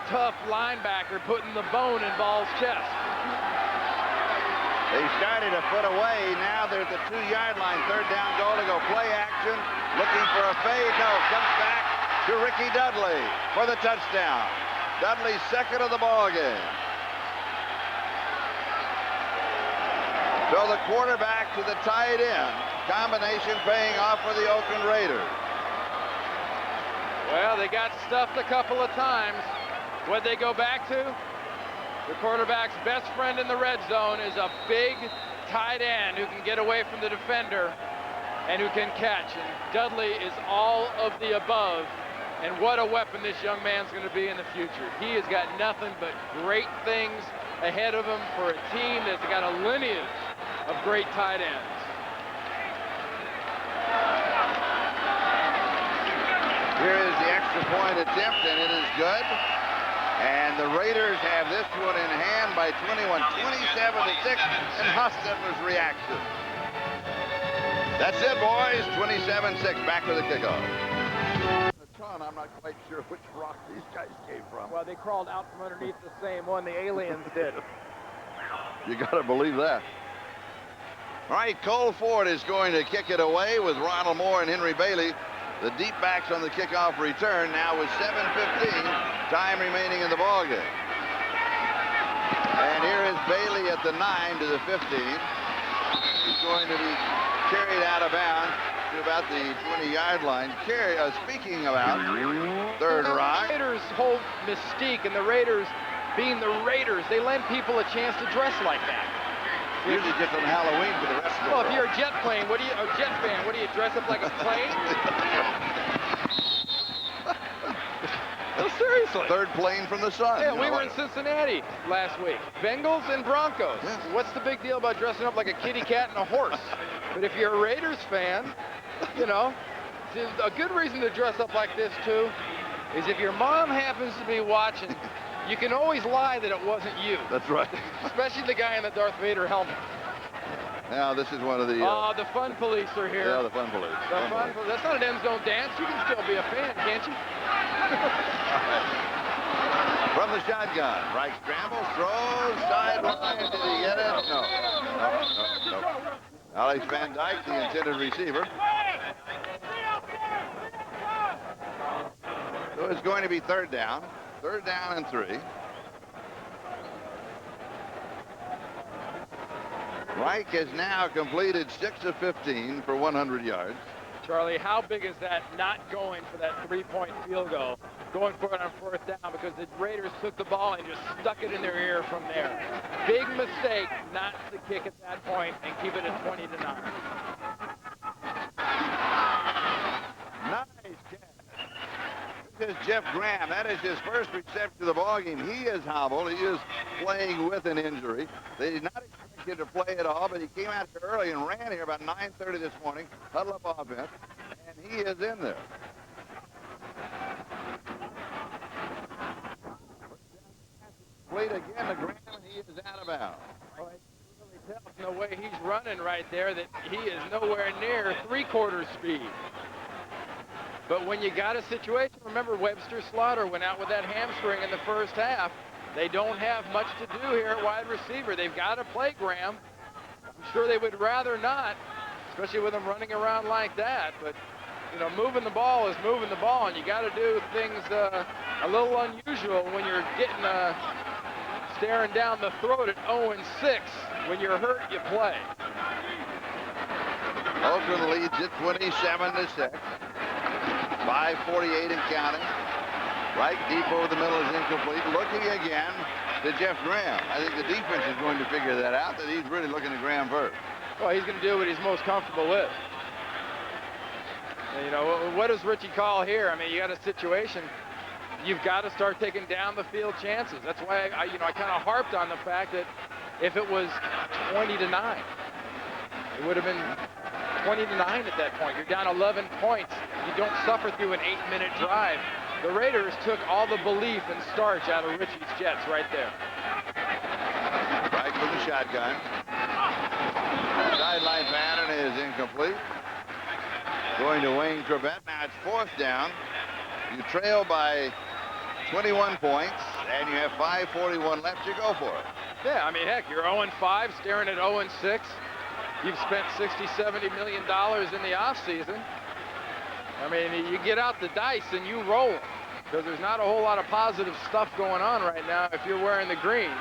tough linebacker, putting the bone in Ball's chest. They started a foot away. Now they're at the 2-yard line. Third down goal to go. Play action. Looking for a fade. No. Comes back to Ricky Dudley for the touchdown. Dudley's second of the ball game. So the quarterback to the tight end. Combination paying off for the Oakland Raiders. Well, they got stuffed a couple of times. What'd they go back to? The quarterback's best friend in the red zone is a big tight end who can get away from the defender and who can catch. And Dudley is all of the above. And what a weapon this young man's going to be in the future. He has got nothing but great things ahead of him for a team that's got a lineage of great tight ends. Here is the extra point attempt, and it is good. And the Raiders have this one in hand by 21, 27-6, and Hostetler's reaction. That's it, boys. 27-6. Back for the kickoff. I'm not quite sure which rock these guys came from. Well, they crawled out from underneath the same one the aliens did. You got to believe that. All right, Cole Ford is going to kick it away with Ronald Moore and Henry Bailey. The deep backs on the kickoff return now with 7:15 time remaining in the ballgame. And here is Bailey at the 9 to the 15. He's going to be carried out of bounds to about the 20-yard line. Speaking about third rock. The Raiders' whole mystique, and the Raiders being the Raiders, they lend people a chance to dress like that. Usually just on Halloween for the rest of the Well, world. if you're a Jet fan, what do you dress up like a plane? No, seriously. Third plane from the sun. Yeah, we were in Cincinnati last week. Bengals and Broncos. Yes. What's the big deal about dressing up like a kitty cat and a horse? But if you're a Raiders fan, you know, a good reason to dress up like this, too, is if your mom happens to be watching, you can always lie that it wasn't you. That's right. Especially the guy in the Darth Vader helmet. Now, this is one of the... the fun police are here. Yeah, the fun police. That's not an end zone dance. You can still be a fan, can't you? From the shotgun, Reich scrambles, throws, sideline. Did he get it? No. Alex Van Dyke, the intended receiver. So it's going to be third down. Third down and 3. Reich has now completed 6 of 15 for 100 yards. Charlie, how big is that not going for that 3-point field goal, going for it on fourth down, because the Raiders took the ball and just stuck it in their ear from there. Big mistake not to kick at that point and keep it at 20-9. Nice catch. This is Jeff Graham. That is his first reception to the ballgame. He is hobbled. He is playing with an injury. They did not expect him to play at all, but he came out here early and ran here about 9:30 this morning, huddle up offense, and he is in there. Played again to Graham, and he is out of bounds. Well, it really tells in the way he's running right there that he is nowhere near three-quarter speed. But when you got a situation, remember Webster Slaughter went out with that hamstring in the first half. They don't have much to do here at wide receiver. They've got to play Graham. I'm sure they would rather not, especially with him running around like that. But, you know, moving the ball is moving the ball, and you got to do things a little unusual when you're getting staring down the throat at 0-6. When you're hurt, you play. Oakland leads it 27-6. 5:48 and counting. Right deep over the middle is incomplete. Looking again to Jeff Graham. I think the defense is going to figure that out, that he's really looking at Graham first. Well, he's going to do what he's most comfortable with. And, you know, what does Richie call here? I mean, you got a situation. You've got to start taking down the field chances. That's why I kind of harped on the fact that if it was 20-9, it would have been 20-9 at that point. You're down 11 points. You don't suffer through an 8-minute drive. The Raiders took all the belief and starch out of Richie's Jets right there. Right with the shotgun. Sideline pattern is incomplete. Going to Wayne Corbett. Now it's fourth down. You trail by 21 points, and you have 5:41 left. You go for it. Yeah, I mean, heck, you're 0-5, staring at 0-6. You've spent $60-70 million in the offseason. I mean, you get out the dice and you roll, because there's not a whole lot of positive stuff going on right now if you're wearing the green.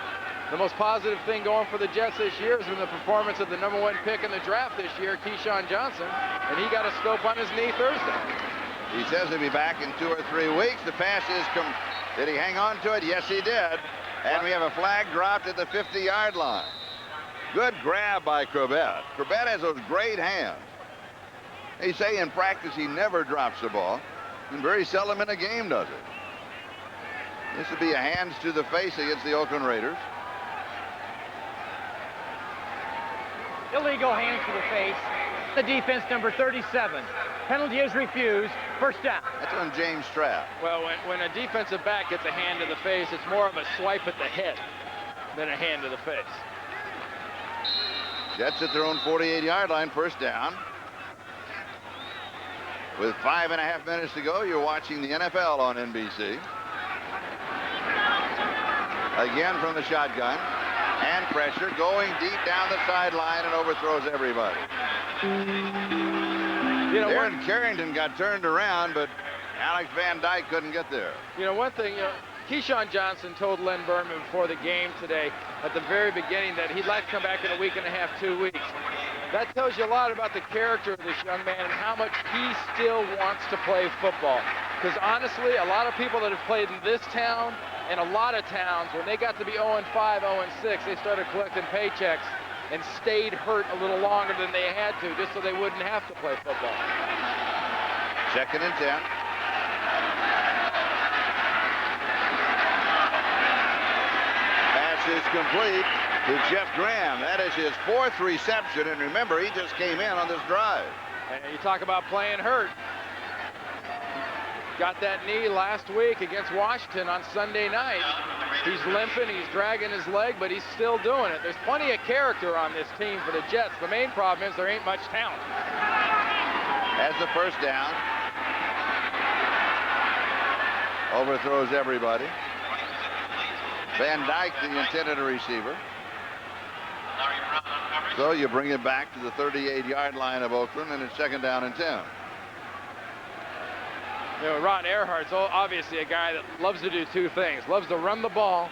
The most positive thing going for the Jets this year has been the performance of the #1 pick in the draft this year, Keyshawn Johnson, and he got a scope on his knee Thursday. He says he'll be back in 2 or 3 weeks. The pass is did he hang on to it? Yes, he did. And we have a flag dropped at the 50-yard line. Good grab by Corbett. Corbett has those great hands. They say in practice he never drops the ball, and very seldom in a game does it. This would be a hands to the face against the Oakland Raiders. Illegal hands to the face. The defense, number 37. Penalty is refused. First down. That's on James Strapp. Well, when a defensive back gets a hand to the face, it's more of a swipe at the head than a hand to the face. Jets at their own 48-yard line, first down. With 5.5 minutes to go, you're watching the NFL on NBC. Again from the shotgun. And pressure going deep down the sideline and overthrows everybody. You know, Aaron Carrington got turned around, but Alex Van Dyke couldn't get there. You know, one thing, Keyshawn Johnson told Len Berman before the game today at the very beginning that he'd like to come back in a week and a half, 2 weeks. That tells you a lot about the character of this young man and how much he still wants to play football. Because honestly, a lot of people that have played in this town and a lot of towns, when they got to be 0-5, 0-6, they started collecting paychecks and stayed hurt a little longer than they had to just so they wouldn't have to play football. 2nd and 10. Pass is complete to Jeff Graham. That is his 4th reception, and remember, he just came in on this drive. And you talk about playing hurt. Got that knee last week against Washington on Sunday night. He's limping, he's dragging his leg, but he's still doing it. There's plenty of character on this team for the Jets. The main problem is there ain't much talent. Has the first down. Overthrows everybody. Van Dyke, the intended receiver. So you bring it back to the 38-yard line of Oakland, and it's 2nd down and 10. You know, Ron Earhart's obviously a guy that loves to do 2 things. Loves to run the ball,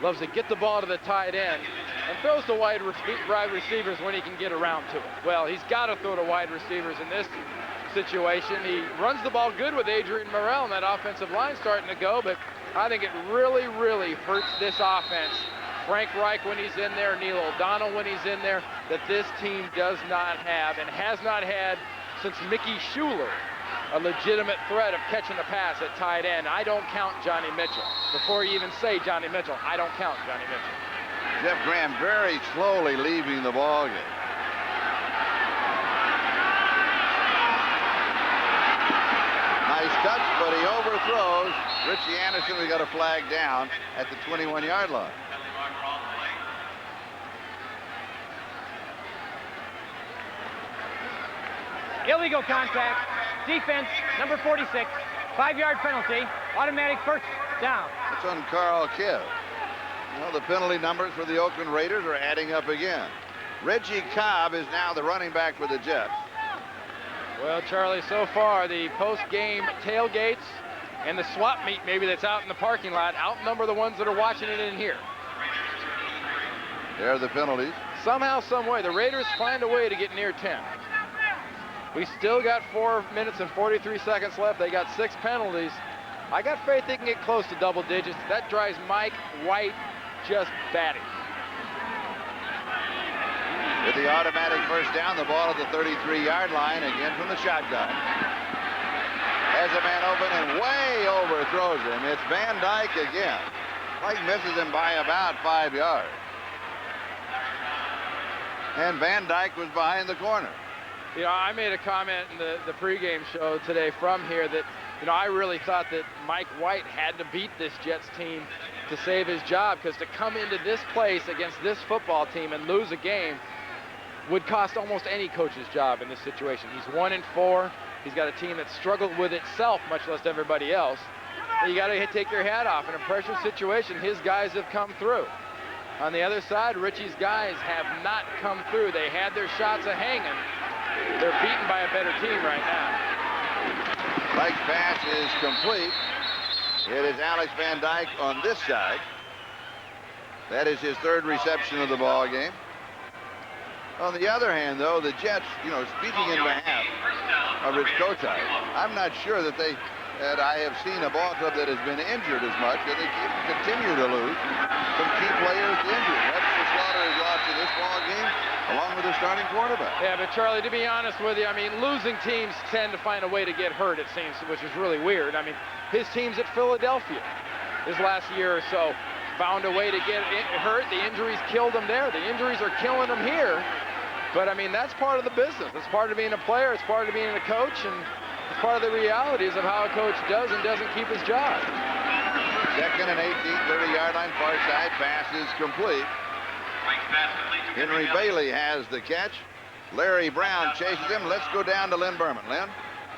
loves to get the ball to the tight end, and throws to wide receivers when he can get around to it. Well, he's got to throw to wide receivers in this situation. He runs the ball good with Adrian Morrell, and that offensive line starting to go, but I think it really, really hurts this offense. Frank Reich when he's in there, Neil O'Donnell when he's in there, that this team does not have and has not had since Mickey Schuler a legitimate threat of catching a pass at tight end. I don't count Johnny Mitchell. Before you even say Johnny Mitchell, I don't count Johnny Mitchell. Jeff Graham very slowly leaving the ball game. Nice touch, but he overthrows. Richie Anderson, we got a flag down at the 21-yard line. Illegal contact. Defense, number 46. 5-yard penalty. Automatic first down. It's on Carl Kidd. Well, the penalty numbers for the Oakland Raiders are adding up again. Reggie Cobb is now the running back for the Jets. Well, Charlie, so far the post-game tailgates and the swap meet maybe that's out in the parking lot outnumber the ones that are watching it in here. There are the penalties. Somehow, some way, the Raiders find a way to get near 10. We still got 4 minutes and 43 seconds left. They got 6 penalties. I got faith they can get close to double digits. That drives Mike White just batty. With the automatic first down, the ball at the 33-yard line, again from the shotgun. Has a man open and way overthrows him. It's Van Dyke again. Mike misses him by about 5 yards. And Van Dyke was behind the corner. You know, I made a comment in the pregame show today from here that, you know, I really thought that Mike White had to beat this Jets team to save his job, because to come into this place against this football team and lose a game would cost almost any coach's job in this situation. He's 1-4. He's got a team that struggled with itself, much less everybody else. And you got to take your hat off. In a pressure situation, his guys have come through. On the other side, Richie's guys have not come through. They had their shots of hanging. They're beaten by a better team right now. Mike's pass is complete. It is Alex Van Dyke on this side. That is his 3rd reception of the ball game. On the other hand, though, the Jets, you know, speaking in behalf of Rich Kotite, I'm not sure that I have seen a ball club that has been injured as much, and they continue to lose some key players to injury. Webster Slaughter is lost in this ball game, along with their starting quarterback. Yeah, but Charlie, to be honest with you, I mean, losing teams tend to find a way to get hurt, it seems, which is really weird. I mean, his team's at Philadelphia this last year or so found a way to get hurt. The injuries killed him there. The injuries are killing him here. But, I mean, that's part of the business. It's part of being a player. It's part of being a coach. And it's part of the realities of how a coach does and doesn't keep his job. 2nd and 18, 30-yard line, far side. Pass is complete. Henry Bailey has the catch. Larry Brown chases him. Let's go down to Lynn Berman. Lynn?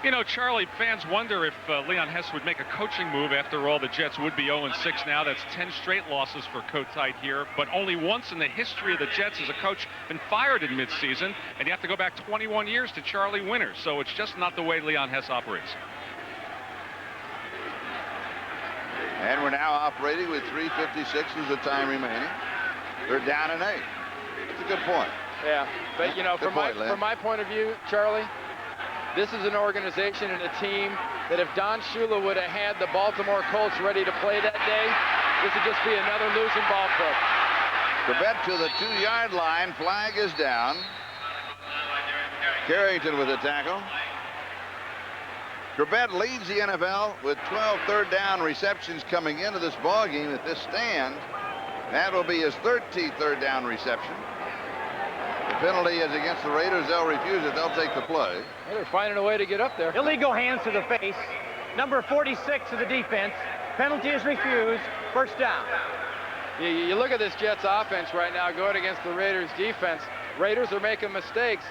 You know, Charlie, fans wonder if Leon Hess would make a coaching move. After all, the Jets would be 0-6 now. That's 10 straight losses for Kotite here. But only once in the history of the Jets has a coach been fired in midseason. And you have to go back 21 years to Charlie Winters. So it's just not the way Leon Hess operates. And we're now operating with 3:56 as the time remaining. They're down and 8. It's a good point. Yeah, but, you know, Good from my point of view, Charlie, this is an organization and a team that if Don Shula would have had the Baltimore Colts ready to play that day, this would just be another losing ball club. Corbett to the 2-yard line. Flag is down. Carrington with a tackle. Corbett leads the NFL with 12 third down receptions coming into this ball game. At this stand, that will be his 13th third down reception. The penalty is against the Raiders. They'll refuse it. They'll take the play. Well, they're finding a way to get up there. Illegal hands to the face. Number 46 of the defense. Penalty is refused. First down. You look at this Jets offense right now going against the Raiders defense. Raiders are making mistakes,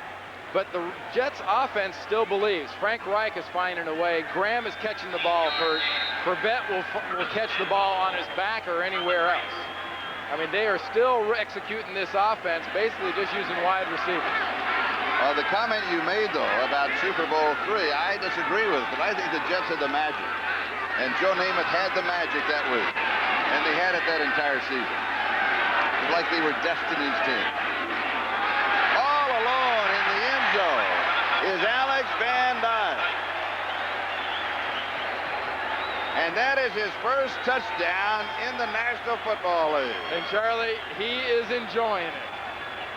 but the Jets offense still believes. Frank Reich is finding a way. Graham is catching the ball. Corbett will catch the ball on his back or anywhere else. I mean, they are still executing this offense, basically just using wide receivers. The comment you made, though, about Super Bowl III, I disagree with, but I think the Jets had the magic. And Joe Namath had the magic that week. And they had it that entire season. It was like they were Destiny's team. All alone in the end zone is Alex Van Dyke. And that is his first touchdown in the National Football League. And Charlie, he is enjoying it.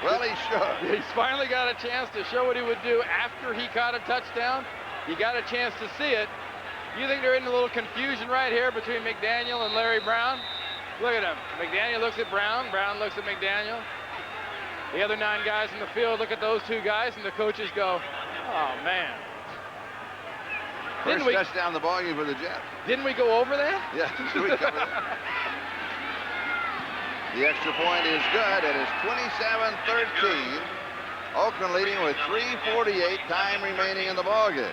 Well, he should. He's finally got a chance to show what he would do after he caught a touchdown. He got a chance to see it. You think they're in a little confusion right here between McDaniel and Larry Brown? Look at him. McDaniel looks at Brown. Brown looks at McDaniel. The other 9 guys in the field look at those 2 guys, and the coaches go, oh, man. First touchdown the ball game for the Jets. Didn't we go over that? Yeah, we covered that. The extra point is good. It is 27-13. Oakland leading with 3:48 time remaining in the ball game.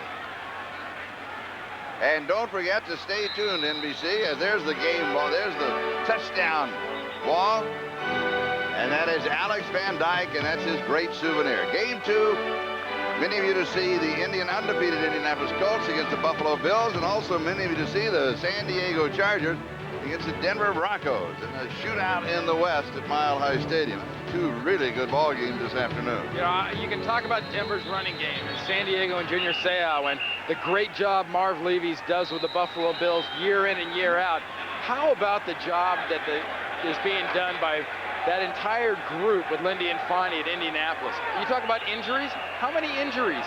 And don't forget to stay tuned, NBC, as there's the game ball. There's the touchdown ball. And that is Alex Van Dyke, and that's his great souvenir. Game 2. Many of you to see the undefeated Indianapolis Colts against the Buffalo Bills, and also many of you to see the San Diego Chargers against the Denver Broncos in a shootout in the West at Mile High Stadium. 2 really good ball games this afternoon. You know, you can talk about Denver's running game and San Diego and Junior Seau and the great job Marv Levy's does with the Buffalo Bills year in and year out. How about the job that is being done by that entire group with Lindy and Fonnie at Indianapolis? You talk about injuries. How many injuries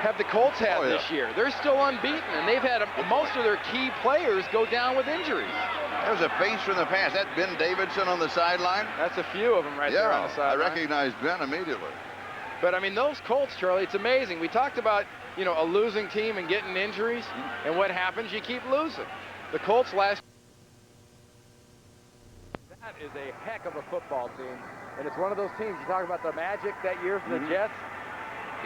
have the Colts had this year? They're still unbeaten, and they've had most of their key players go down with injuries. There's a face from the past. That Ben Davidson on the sideline? That's a few of them right there on the sideline. I recognized Ben immediately. But, I mean, those Colts, Charlie, it's amazing. We talked about, you know, a losing team and getting injuries, and what happens? You keep losing. The Colts last That is a heck of a football team, and it's one of those teams. You talk about the magic that year for the Jets.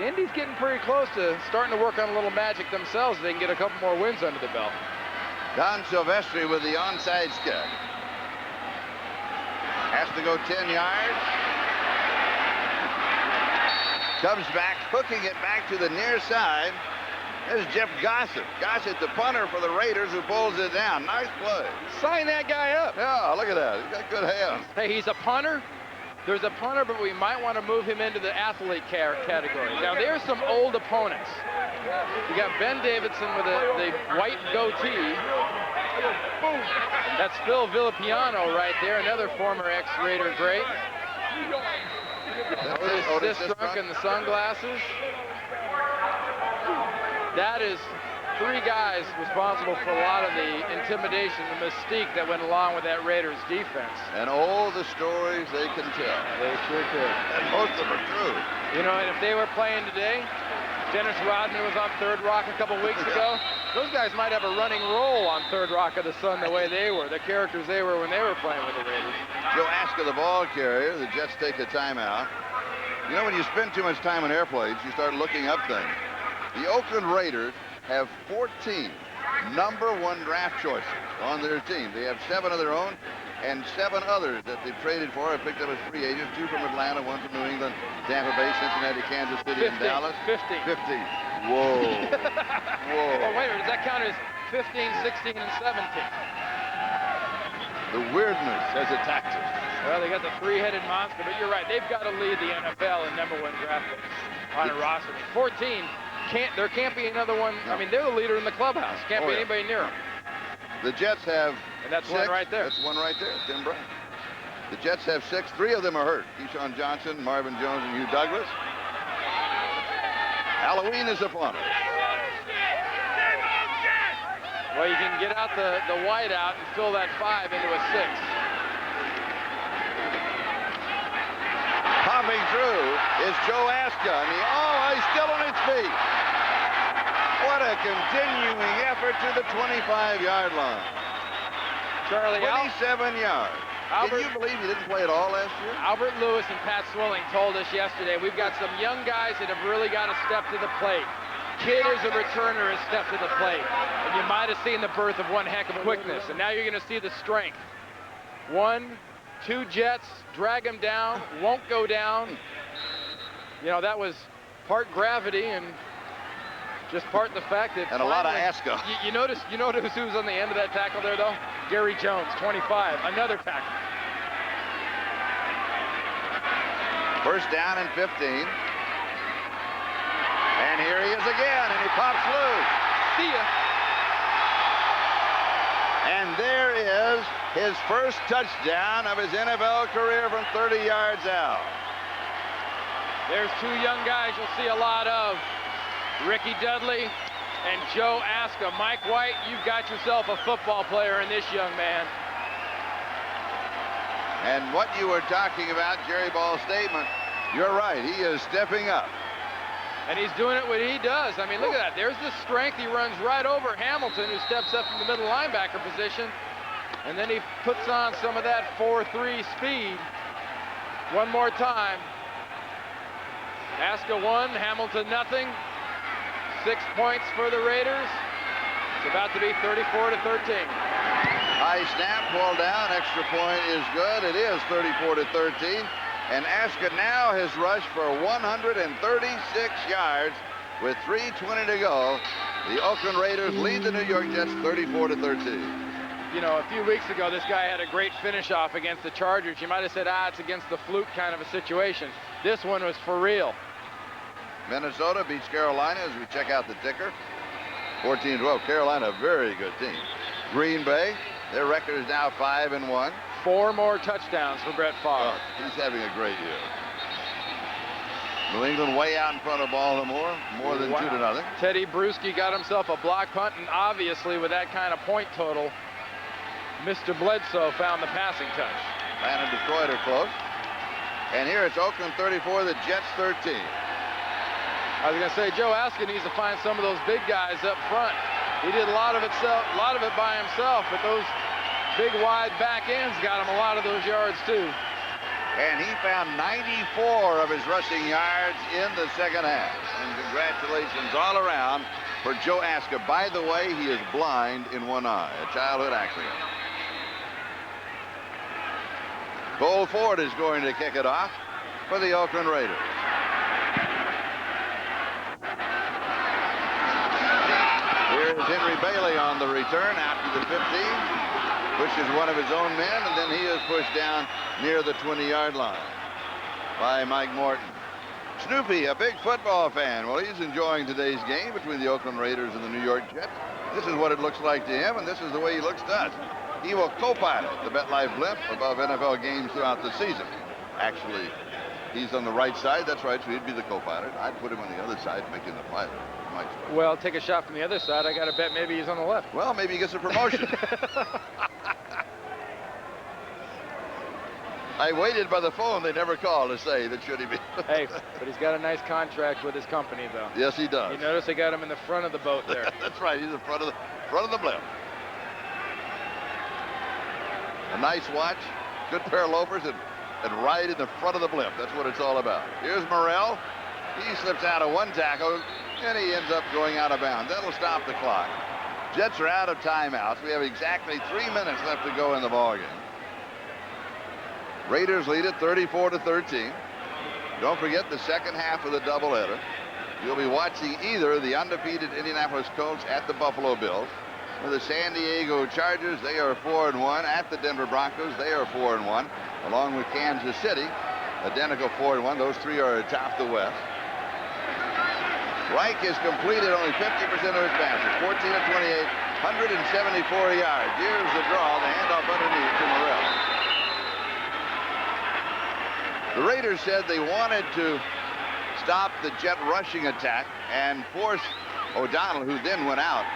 Indy's getting pretty close to starting to work on a little magic themselves. They can get a couple more wins under the belt. Don Silvestri with the onside kick. Has to go 10 yards. Comes back, hooking it back to the near side. There's Jeff Gossett. Gossett, the punter for the Raiders, who pulls it down. Nice play. Sign that guy up. Yeah, look at that. He's got good hands. Hey, he's a punter. There's a punter, but we might want to move him into the athlete category. Now, there's some old opponents. You got Ben Davidson with the white goatee. That's Phil Villapiano right there, another former ex-Raider great. Otis Strunk and the sunglasses. That is 3 guys responsible for a lot of the intimidation, the mystique that went along with that Raiders defense. And all the stories they can tell. They sure could. And most of them are true. You know, and if they were playing today, Dennis Rodman was on Third Rock a couple weeks ago. Those guys might have a running role on Third Rock of the Sun the way they were, the characters they were when they were playing with the Raiders. Joe Aska, the ball carrier. The Jets take a timeout. You know, when you spend too much time on airplanes, you start looking up things. The Oakland Raiders have 14 #1 draft choices on their team. They have 7 of their own and 7 others that they've traded for and picked up as free agents. 2 from Atlanta, 1 from New England, Tampa Bay, Cincinnati, Kansas City, 15, and Dallas. 15. 15. Whoa. Whoa. Oh, wait a minute. Does that count as 15, 16, and 17? The weirdness has attacked us. Well, they got the 3-headed monster, but you're right. They've got to lead the NFL in #1 draft picks on a roster. 14, there can't be another one. No. I mean, they're the leader in the clubhouse. Can't be anybody near them. The Jets have And that's 6. one right there. That's one right there, Tim Brown. The Jets have 6. 3 of them are hurt. Keyshawn Johnson, Marvin Jones, and Hugh Douglas. Halloween is upon us. Well, you can get out the white out and fill that 5 into a 6. Popping through is Joe Aska. And he's still on his feet. What a continuing effort to the 25-yard line. Charlie, 27 yards. Can you believe he didn't play at all last year? Albert Lewis and Pat Swilling told us yesterday, we've got some young guys that have really got to step to the plate. Kid as a returner has stepped to the plate. And you might have seen the birth of one heck of quickness. And now you're going to see the strength. 1, 2 Jets, drag him down, won't go down. You know, that was part gravity and just part the fact that... And a lot of Aska. You notice who's on the end of that tackle there, though? Gary Jones, 25, another tackle. First down and 15. And here he is again, and he pops loose. See ya. And there is his first touchdown of his NFL career from 30 yards out. There's 2 young guys you'll see a lot of. Ricky Dudley and Joe Aska. Mike White, you've got yourself a football player in this young man. And what you were talking about, Jerry Ball's statement, you're right. He is stepping up. And he's doing it what he does. I mean, look at that. There's the strength. He runs right over Hamilton, who steps up from the middle linebacker position. And then he puts on some of that 4-3 speed. One more time. Aska 1, Hamilton nothing. 6 points for the Raiders. It's about to be 34-13. High snap, ball down, extra point is good. It is 34-13. And Aska now has rushed for 136 yards with 3:20 to go. The Oakland Raiders lead the New York Jets 34-13. You know, a few weeks ago, this guy had a great finish off against the Chargers. You might have said, it's against the fluke kind of a situation. This one was for real. Minnesota beats Carolina as we check out the ticker. 14-12. Carolina, a very good team. Green Bay, their record is now 5-1. 4 more touchdowns for Brett Favre. Oh, he's having a great year. New England way out in front of Baltimore, more than 2-0. Teddy Bruschi got himself a block punt, and obviously with that kind of point total, Mr. Bledsoe found the passing touch. Atlanta and Detroit are close. And here it's Oakland 34, the Jets 13. I was going to say, Joe Aska needs to find some of those big guys up front. He did a lot of it by himself, but those big wide back ends got him a lot of those yards too. And he found 94 of his rushing yards in the second half. And congratulations all around for Joe Aska. By the way, he is blind in one eye, a childhood accident. Cole Ford is going to kick it off for the Oakland Raiders. Here's Henry Bailey on the return after the 15. Pushes one of his own men, and then he is pushed down near the 20-yard line by Mike Morton. Snoopy, a big football fan. Well, he's enjoying today's game between the Oakland Raiders and the New York Jets. This is what it looks like to him, and this is the way he looks to us. He will co-pilot the MetLife Blimp above NFL games throughout the season. Actually, he's on the right side. That's right, so he'd be the co-pilot. I'd put him on the other side, making the pilot. Well, take a shot from the other side. I got to bet maybe he's on the left. Well, maybe he gets a promotion. I waited by the phone. They never called to say that should he be. Hey, but he's got a nice contract with his company, though. Yes, he does. You notice they got him in the front of the boat there. That's right. He's in front of the blimp. A nice watch, good pair of loafers, and right in the front of the blimp. That's what it's all about. Here's Morrell. He slips out of one tackle, and he ends up going out of bounds. That'll stop the clock. Jets are out of timeouts. We have exactly 3 minutes left to go in the ballgame. Raiders lead it 34-13. Don't forget the second half of the doubleheader. You'll be watching either the undefeated Indianapolis Colts at the Buffalo Bills, or the San Diego Chargers. They are 4-1. At the Denver Broncos, they are 4-1, along with Kansas City, identical 4-1. Those three are atop the West. Reich has completed only 50% of his passes, 14 of 28, 174 yards. Here's the draw, the handoff underneath to Morrell. The Raiders said they wanted to stop the Jet rushing attack and force O'Donnell, who then went out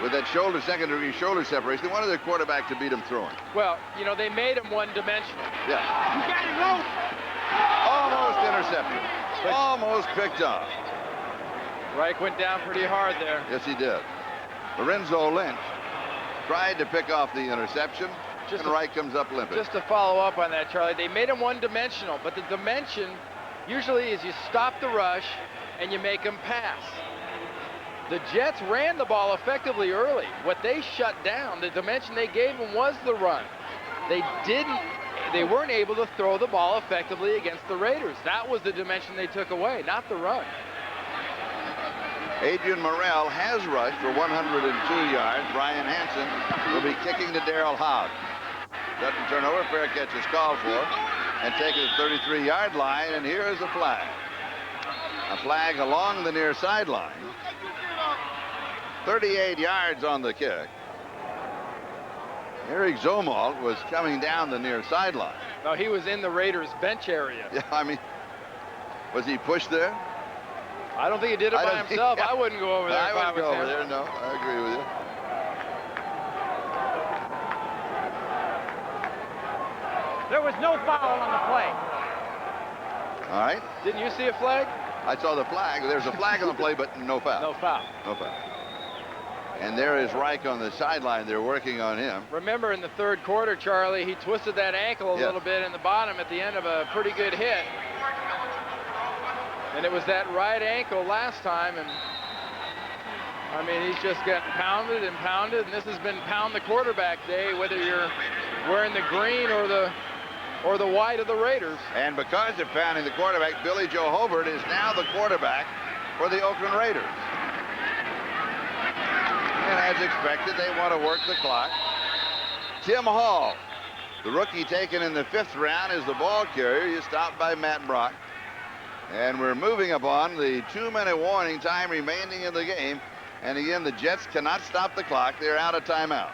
with that second-degree shoulder separation. They wanted their quarterback to beat him throwing. Well, you know, they made him one-dimensional. Yeah. You got him low. Almost intercepted. Almost picked off. Reich went down pretty hard there. Yes, he did. Lorenzo Lynch tried to pick off the interception, and Reich comes up limping. Just to follow up on that, Charlie, they made him one-dimensional, but the dimension usually is you stop the rush and you make him pass. The Jets ran the ball effectively early. What they shut down, the dimension they gave him was the run. They weren't able to throw the ball effectively against the Raiders. That was the dimension they took away, not the run. Adrian Morrell has rushed for 102 yards. Brian Hansen will be kicking to Darrell Hogg. Doesn't turn over, fair catch is called for, and taking the 33-yard line, and here is a flag. A flag along the near sideline. 38 yards on the kick. Eric Zomalt was coming down the near sideline. No, he was in the Raiders bench area. Yeah, I mean, was he pushed there? I don't think he did it by himself. I wouldn't go over there. I wouldn't go over there, no. I agree with you. There was no foul on the play. All right. Didn't you see a flag? I saw the flag. There's a flag on the play, but no foul. No foul. No foul. And there is Reich on the sideline. They're working on him. Remember in the third quarter, Charlie, he twisted that ankle a little bit in the bottom at the end of a pretty good hit. And it was that right ankle last time, and I mean, he's just getting pounded and pounded, and this has been pound the quarterback day, whether you're wearing the green or the white of the Raiders. And because of pounding the quarterback, Billy Joe Hobart is now the quarterback for the Oakland Raiders. And as expected, they want to work the clock. Tim Hall, the rookie taken in the 5th round, is the ball carrier. He's stopped by Matt Brock. And we're moving upon the 2-minute warning time remaining in the game. And again, the Jets cannot stop the clock. They're out of timeouts.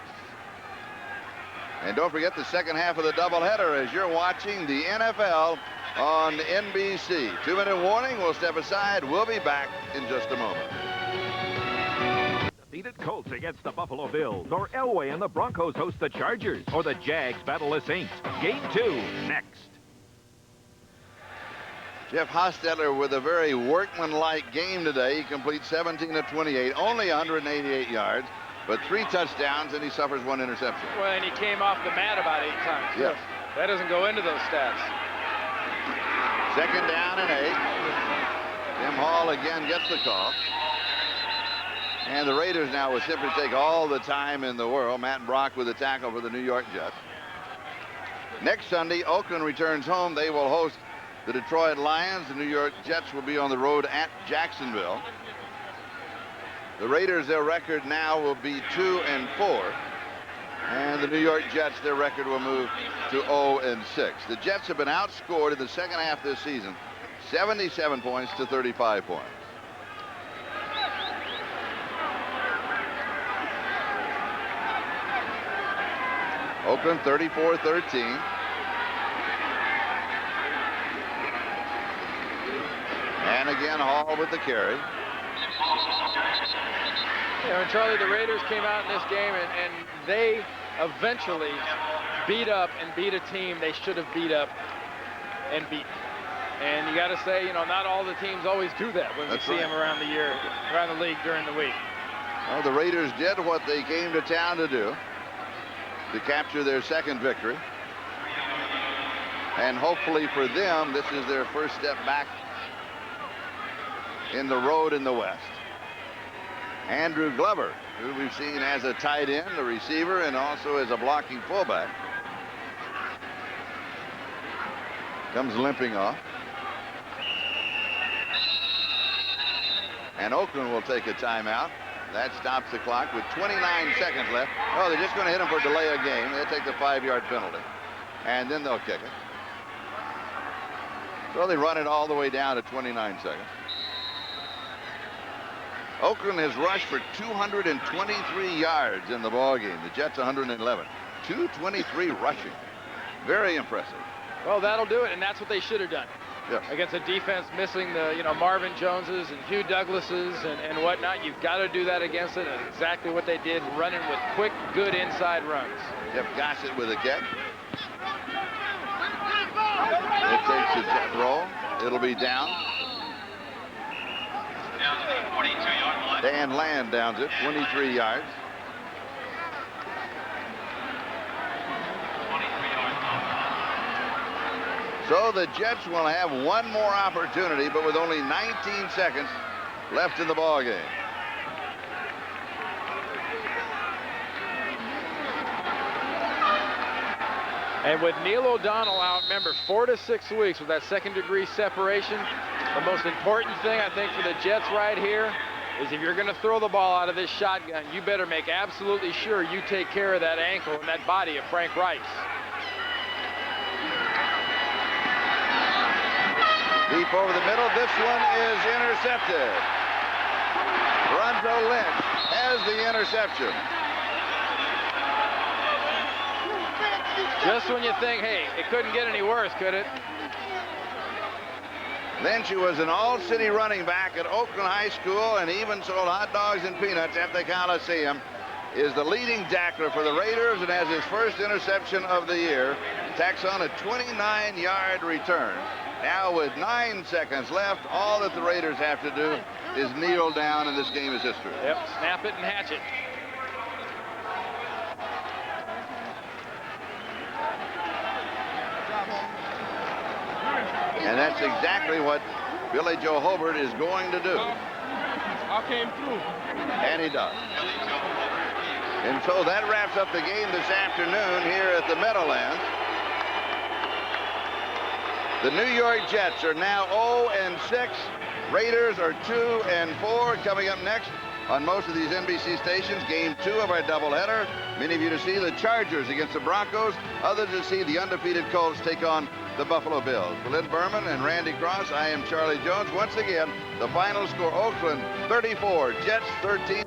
And don't forget the second half of the doubleheader as you're watching the NFL on NBC. 2-minute warning. We'll step aside. We'll be back in just a moment. Defeated Colts against the Buffalo Bills, or Elway and the Broncos host the Chargers, or the Jags battle the Saints. Game 2 next. Jeff Hostetler with a very workmanlike game today. He completes 17 of 28, only 188 yards, but 3 touchdowns, and he suffers 1 interception. Well, and he came off the mat about 8 times. Yes. That doesn't go into those stats. Second down and 8. Tim Hall again gets the call. And the Raiders now will simply take all the time in the world. Matt Brock with a tackle for the New York Jets. Next Sunday, Oakland returns home. They will host the Detroit Lions. The New York Jets will be on the road at Jacksonville. The Raiders, their record now will be 2-4. And the New York Jets, their record will move to 0-6. The Jets have been outscored in the second half this season, 77 points to 35 points. Oakland 34-13. And again, Hall with the carry. You know, Charlie, the Raiders came out in this game and they eventually beat up and beat a team they should have beat up and beat. And you got to say, not all the teams always do that when we see them around the league during the week. Well, the Raiders did what they came to town to do, to capture their second victory. And hopefully for them, this is their first step back in the road in the West. Andrew Glover, who we've seen as a tight end, a receiver, and also as a blocking fullback, comes limping off. And Oakland will take a timeout. That stops the clock with 29 seconds left. Oh, they're just going to hit him for delay of game. They'll take the 5-yard penalty. And then they'll kick it. So they run it all the way down to 29 seconds. Oakland has rushed for 223 yards in the ballgame. The Jets 111. 223 rushing. Very impressive. Well, that'll do it, and that's what they should have done. Yep. Against a defense missing the, Marvin Joneses and Hugh Douglases and whatnot. You've got to do that against it, and exactly what they did, running with quick, good inside runs. Jeff Gossett with a kick. It takes a jet roll. It'll be down. Down to the 42-yard line. Dan Land downs it, 23 yards. 23 yards. So the Jets will have one more opportunity, but with only 19 seconds left in the ball game. And with Neil O'Donnell out, remember, 4 to 6 weeks with that second-degree separation, the most important thing, I think, for the Jets right here is if you're going to throw the ball out of this shotgun, you better make absolutely sure you take care of that ankle and that body of Frank Rice. Deep over the middle. This one is intercepted. Bronzo Lynch has the interception. Just when you think, hey, it couldn't get any worse, could it? Lynch, who was an all-city running back at Oakland High School and even sold hot dogs and peanuts at the Coliseum, is the leading tackler for the Raiders and has his first interception of the year. Tacks on a 29-yard return. Now with 9 seconds left, all that the Raiders have to do is kneel down, and this game is history. Yep, snap it and hatch it. And that's exactly what Billy Joe Hobart is going to do. I came through. And he does. And so that wraps up the game this afternoon here at the Meadowlands. The New York Jets are now 0-6. Raiders are 2-4. Coming up next on most of these NBC stations, game 2 of our doubleheader. Many of you to see the Chargers against the Broncos. Others to see the undefeated Colts take on the Buffalo Bills. For Lynn Berman and Randy Cross, I am Charlie Jones. Once again, the final score, Oakland 34, Jets 13.